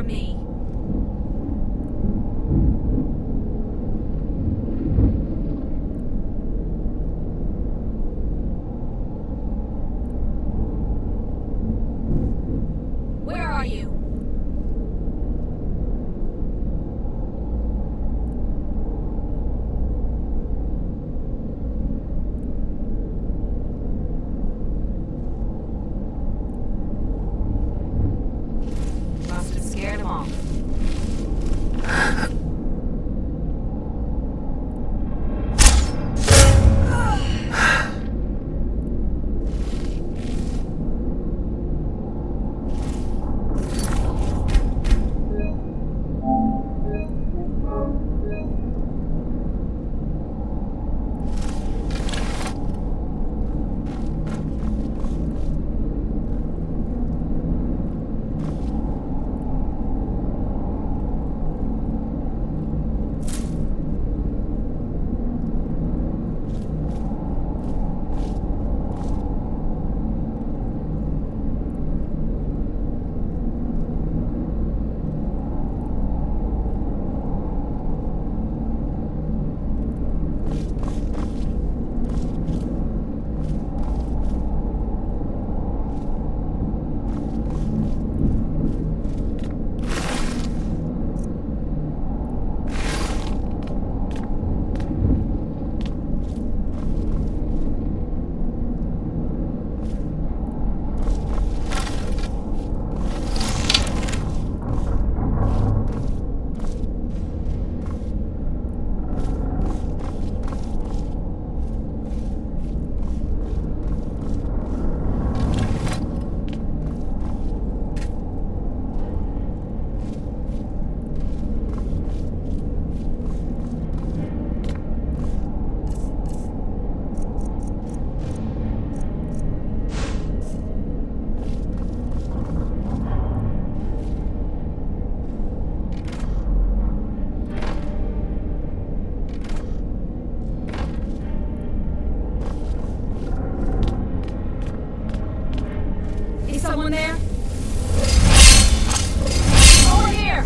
from me. Where are you? Must have scared him off. Is someone there? Over here!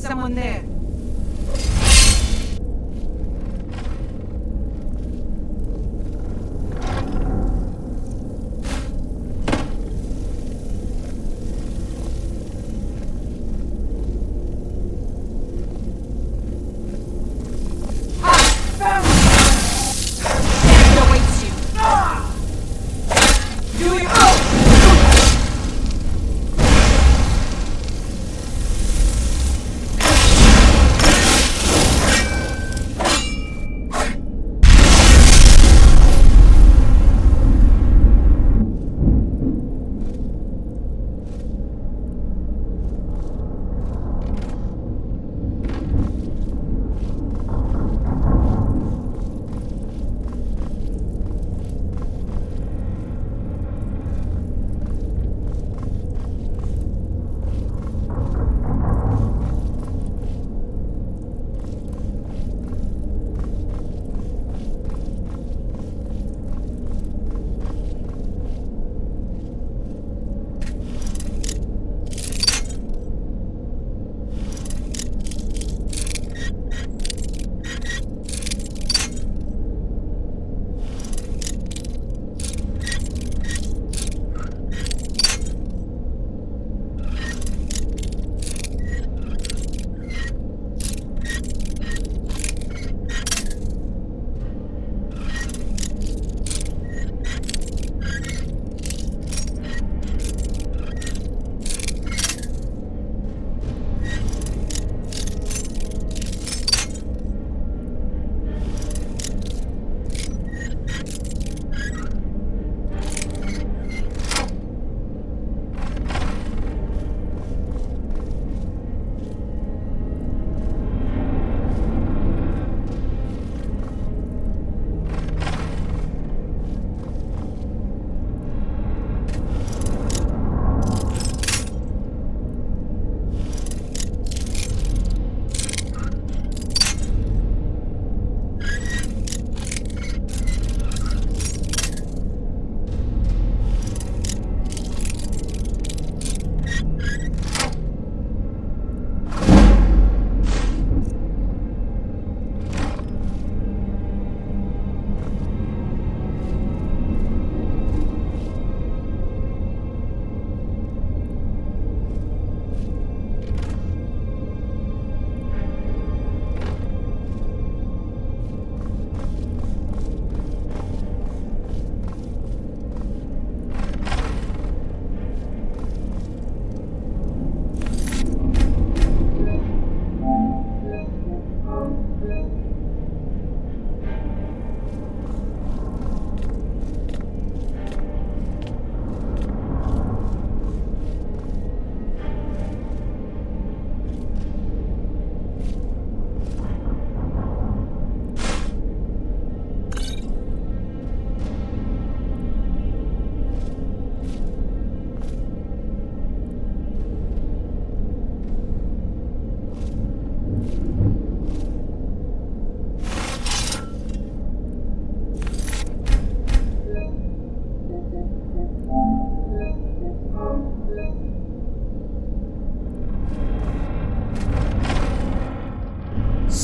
Someone there.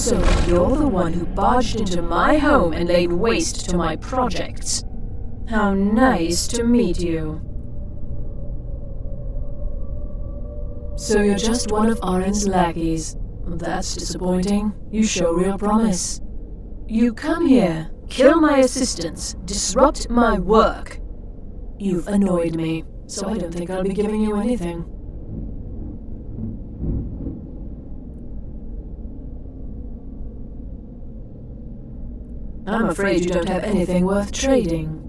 So you're the one who barged into my home and laid waste to my projects. How nice to meet you. So you're just one of Oren's lackeys. That's disappointing. You show real promise. You come here, kill my assistants, disrupt my work. You've annoyed me, so I don't think I'll be giving you anything. I'm afraid you don't have anything worth trading.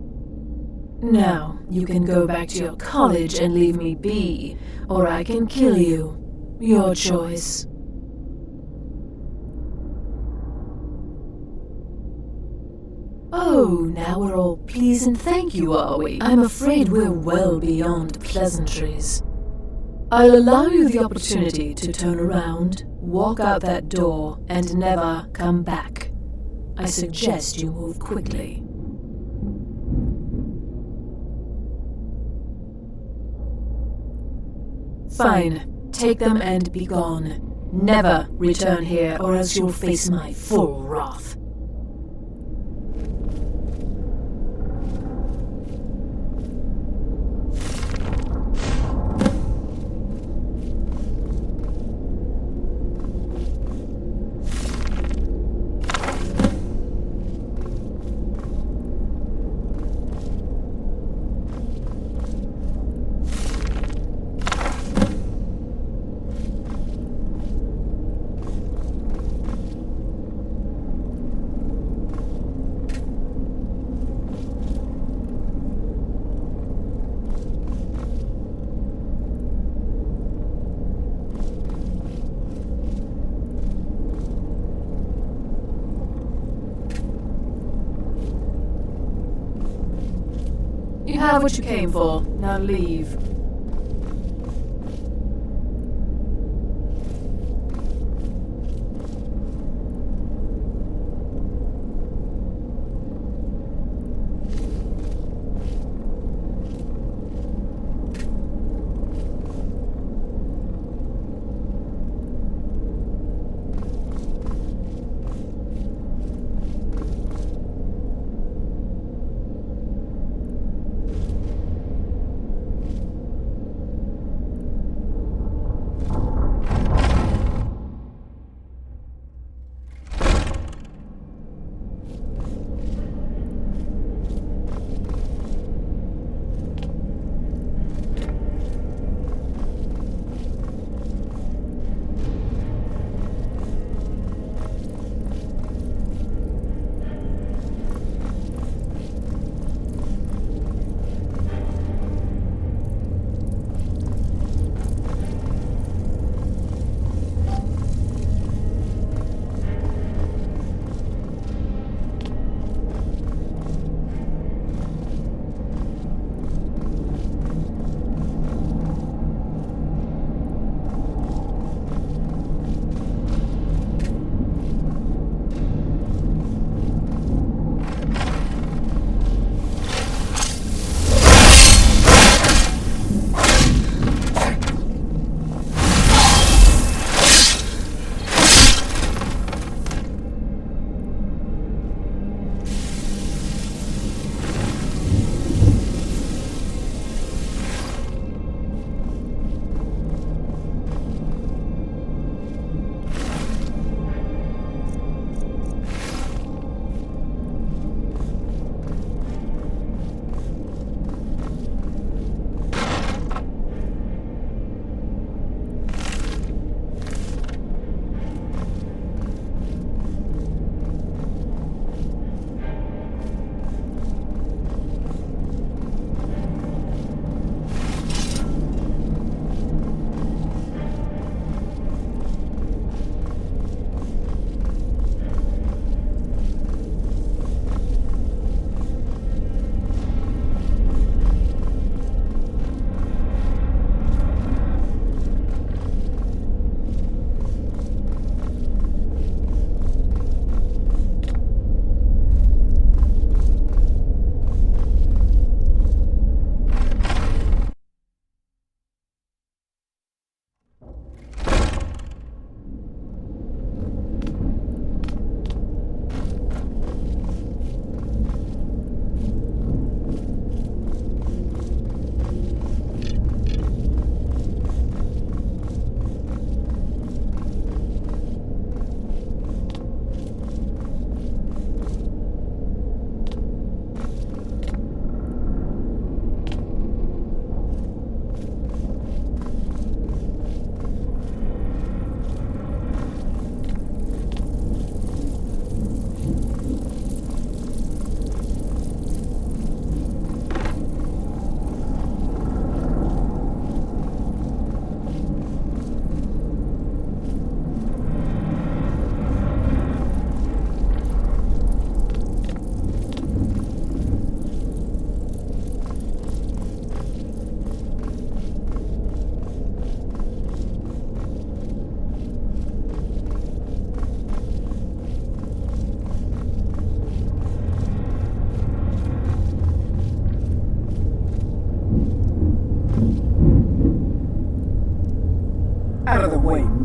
Now, you can go back to your college and leave me be, or I can kill you. Your choice. Oh, now we're all please and thank you, are we? I'm afraid we're well beyond pleasantries. I'll allow you the opportunity to turn around, walk out that door, and never come back. I suggest you move quickly. Fine. Take them and be gone. Never return here, or else you'll face my full wrath. You have what you came for. Now leave.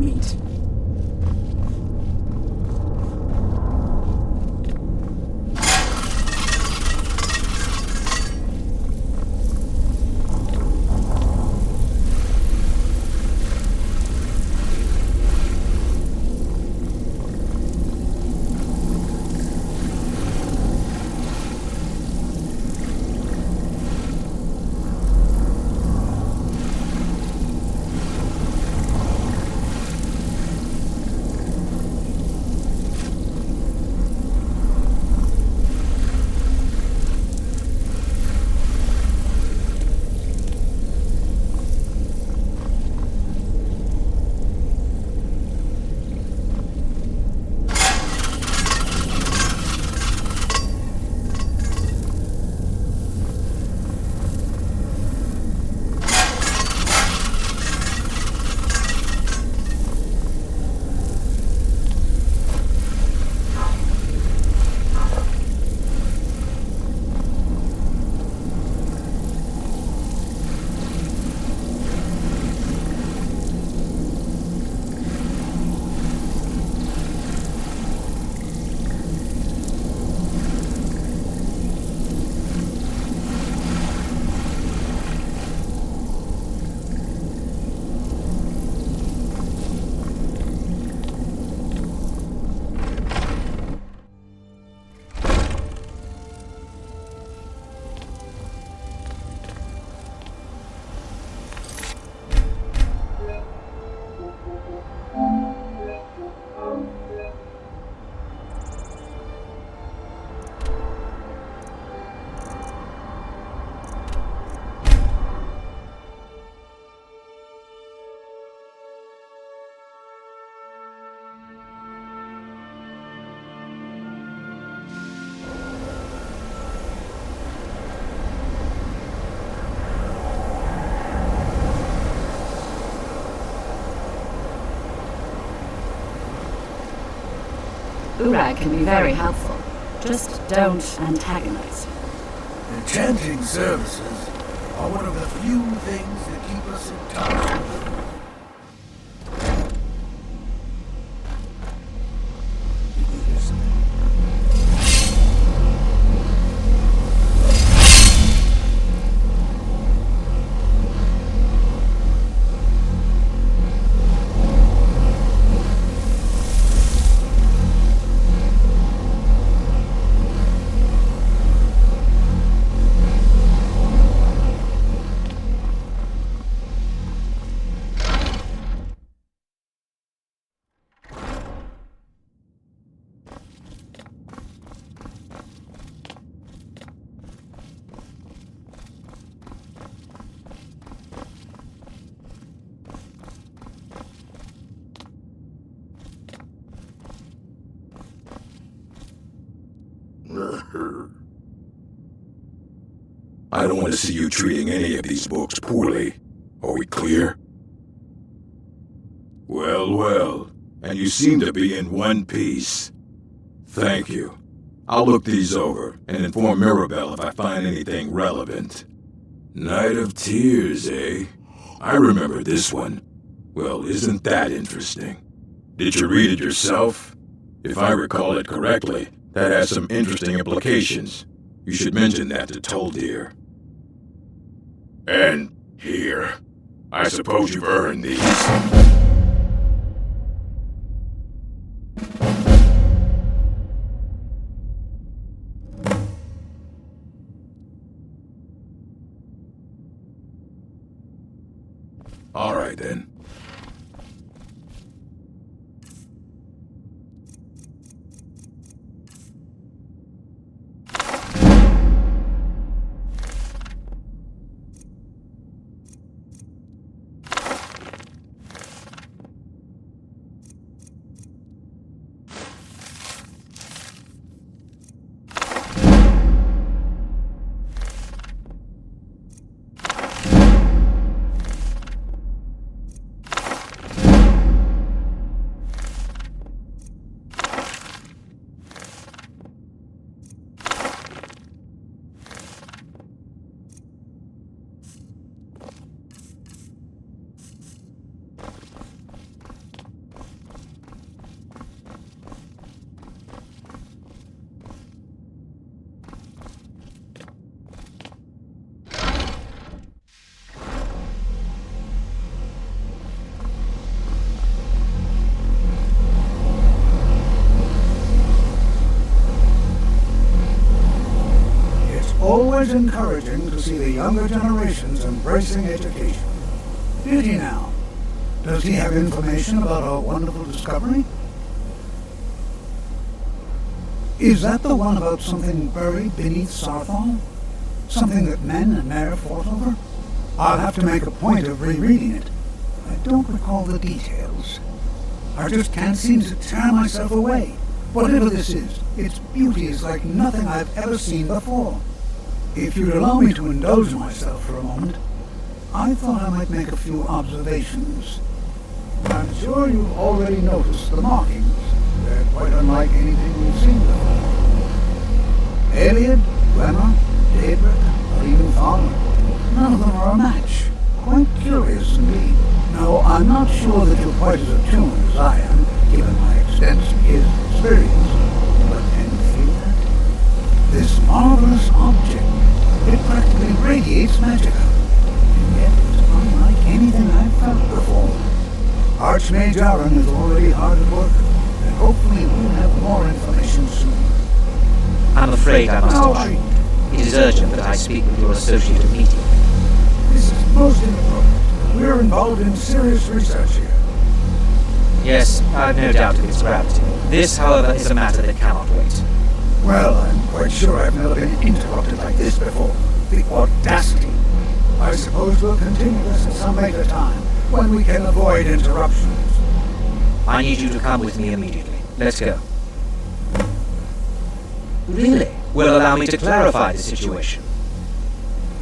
meet. Urag can be very helpful. Just don't antagonize. Enchanting services are one of the few things that keep us in touch with them. I don't want to see you treating any of these books poorly. Are we clear? Well, well. And you seem to be in one piece. Thank you. I'll look these over and inform Mirabelle if I find anything relevant. Night of Tears, eh? I remember this one. Well, isn't that interesting? Did you read it yourself? If I recall it correctly, that has some interesting implications. You should mention that to Toldir. And here. I suppose you've earned these. All right, then. always encouraging to see the younger generations embracing education. Did he now? Does he have information about our wonderful discovery? Is that the one about something buried beneath Sarthal? Something that men and Mare fought over? I'll have to make a point of rereading it. I don't recall the details. I just can't seem to tear myself away. Whatever this is, its beauty is like nothing I've ever seen before. If you'd allow me to indulge myself for a moment, I thought I might make a few observations. I'm sure you've already noticed the markings. They're quite unlike anything we've seen before. Aliad, Glenna, Daedric, or even Tharlan. None of them are a match. Quite curious indeed. No, I'm not sure that you're quite as attuned as I am, given my extensive years of experience. But can you feel that? This marvelous object, it practically radiates magicka. And yet it's unlike anything I've felt before. Archmage Aaron is already hard at work, and hopefully we'll have more information soon. I'm afraid I must retreat. It is urgent that I speak with your associate immediately. This is most inappropriate. We're involved in serious research here. Yes, I've no doubt of its gravity. This, however, is a matter that cannot wait. Well, I'm quite sure I've never been interrupted like this before. The audacity. I suppose we'll continue this at some later time, when we can avoid interruptions. I need you to come with me immediately. Let's go. Really? Will allow me to clarify the situation.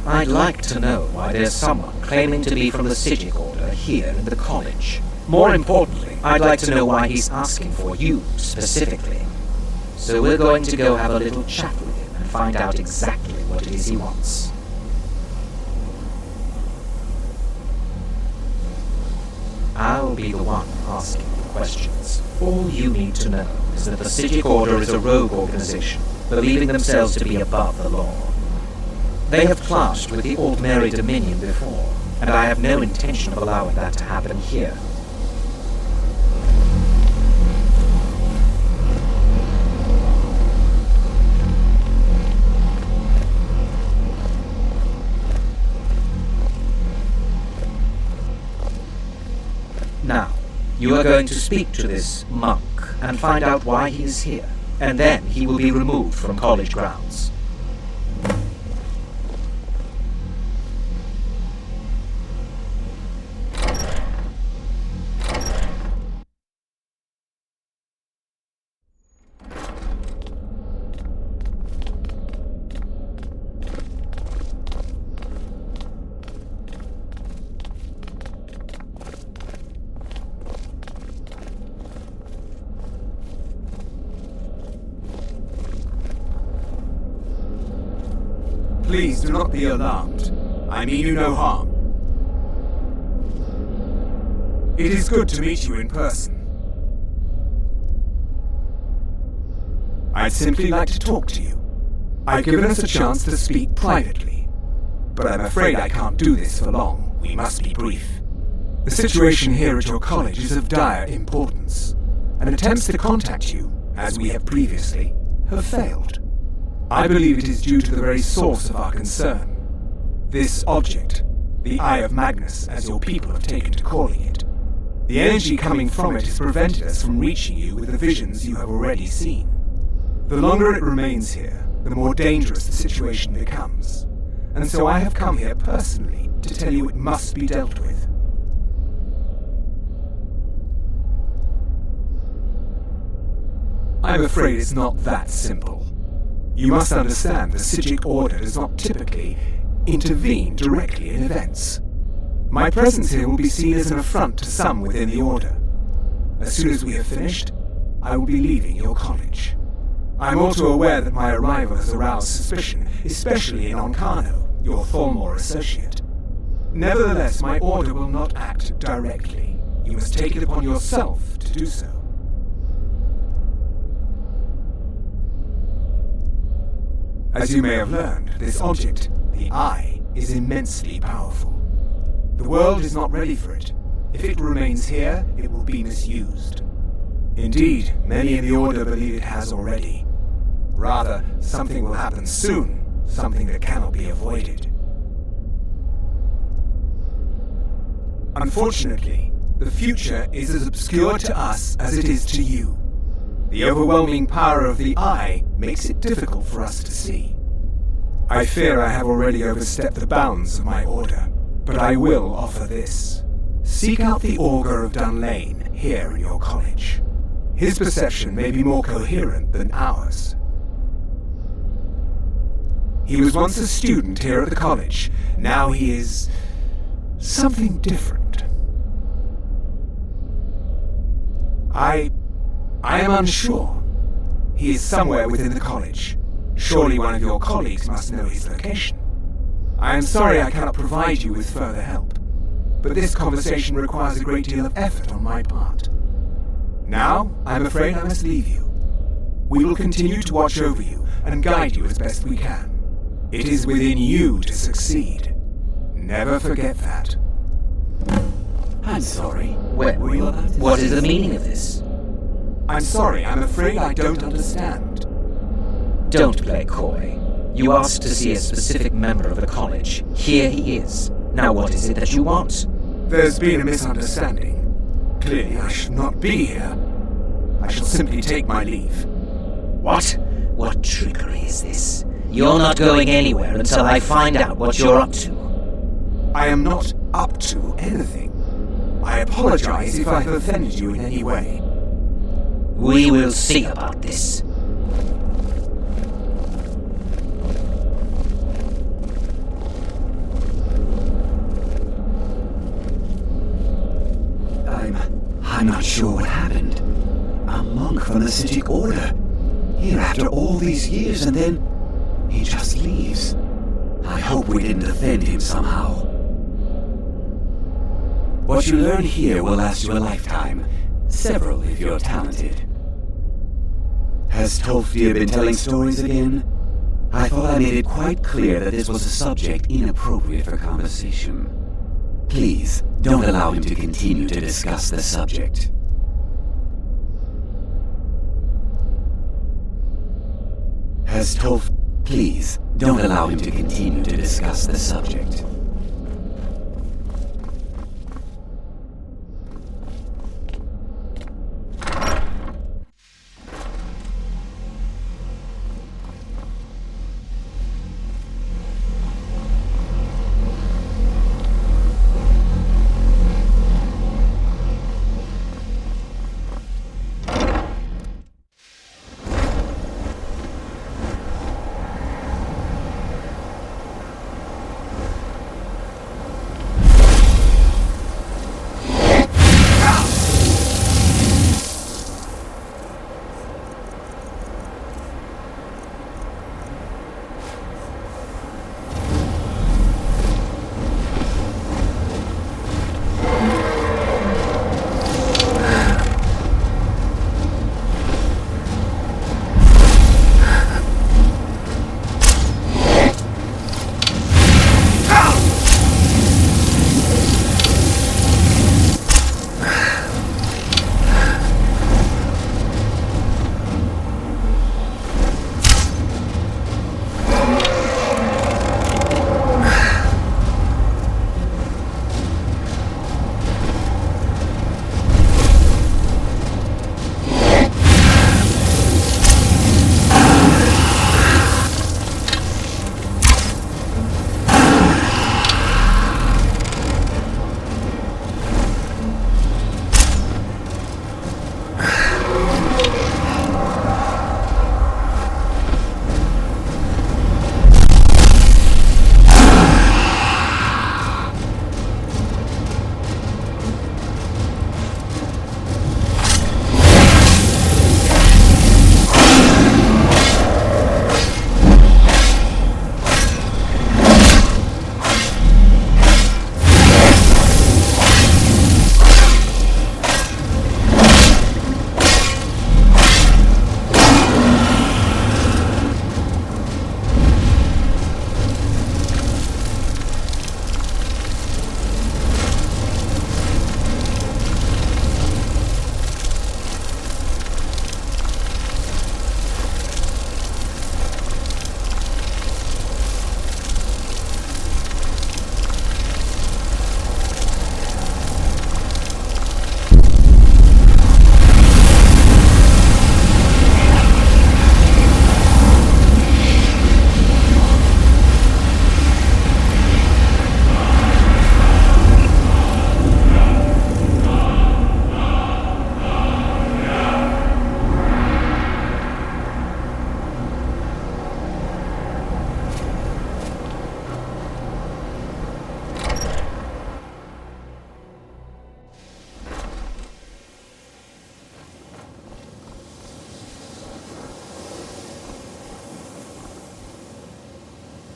I'd like to know why there's someone claiming to be from the Psijic Order here in the college. More importantly, I'd like to know why he's asking for you, specifically. So we're going to go have a little chat with him and find out exactly what it is he wants. I'll be the one asking the questions. All you need to know is that the Psijic Order is a rogue organization, believing themselves to be above the law. They have clashed with the Old Mary Dominion before, and I have no intention of allowing that to happen here. Now, you are going to speak to this monk and find out why he is here, and then he will be removed from college grounds. Please do not be alarmed. I mean you no harm. It is good to meet you in person. I'd simply like to talk to you. I've given us a chance to speak privately, but I'm afraid I can't do this for long. We must be brief. The situation here at your college is of dire importance, and attempts to contact you, as we have previously, have failed. I believe it is due to the very source of our concern. This object, the Eye of Magus, as your people have taken to calling it. The energy coming from it has prevented us from reaching you with the visions you have already seen. The longer it remains here, the more dangerous the situation becomes. And so I have come here personally to tell you it must be dealt with. I'm afraid it's not that simple. You must understand the Psijic Order does not typically intervene directly in events. My presence here will be seen as an affront to some within the Order. As soon as we have finished, I will be leaving your college. I'm also aware that my arrival has aroused suspicion, especially in Onkano, your Thormore associate. Nevertheless, my Order will not act directly. You must take it upon yourself to do so. As you may have learned, this object, the Eye, is immensely powerful. The world is not ready for it. If it remains here, it will be misused. Indeed, many in the Order believe it has already. Rather, something will happen soon, something that cannot be avoided. Unfortunately, the future is as obscure to us as it is to you. The overwhelming power of the Eye makes it difficult for us to see. I fear I have already overstepped the bounds of my order, but I will offer this. Seek out the Augur of Dunlane here in your college. His perception may be more coherent than ours. He was once a student here at the college. Now he is something different. I am unsure. He is somewhere within the college. Surely one of your colleagues must know his location. I am sorry I cannot provide you with further help, but this conversation requires a great deal of effort on my part. Now, I'm afraid I must leave you. We will continue to watch over you and guide you as best we can. It is within you to succeed. Never forget that. I'm sorry. What is the meaning of this? I'm sorry, I'm afraid I don't understand. Don't play coy. You asked to see a specific member of the college. Here he is. Now what is it that you want? There's been a misunderstanding. Clearly I should not be here. I shall simply take my leave. What? What trickery is this? You're not going anywhere until I find out what you're up to. I am not up to anything. I apologize if I've offended you in any way. We will see about this. I'm not sure what happened. A monk from the Sijic Order. Here after all these years and then he just leaves. I hope we didn't offend him somehow. What you learn here will last you a lifetime. Several if you're talented. Has Tolfdir been telling stories again? I thought I made it quite clear that this was a subject inappropriate for conversation. Please, don't allow him to continue to discuss the subject. Please, don't allow him to continue to discuss the subject.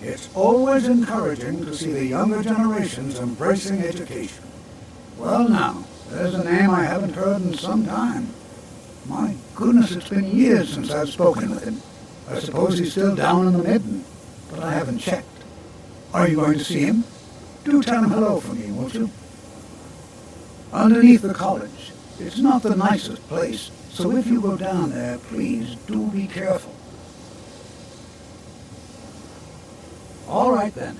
It's always encouraging to see the younger generations embracing education. Well now, there's a name I haven't heard in some time. My goodness, it's been years since I've spoken with him. I suppose he's still down in the Midden, but I haven't checked. Are you going to see him? Do tell him hello for me, won't you? Underneath the college. It's not the nicest place, so if you go down there, please do be careful. All right then.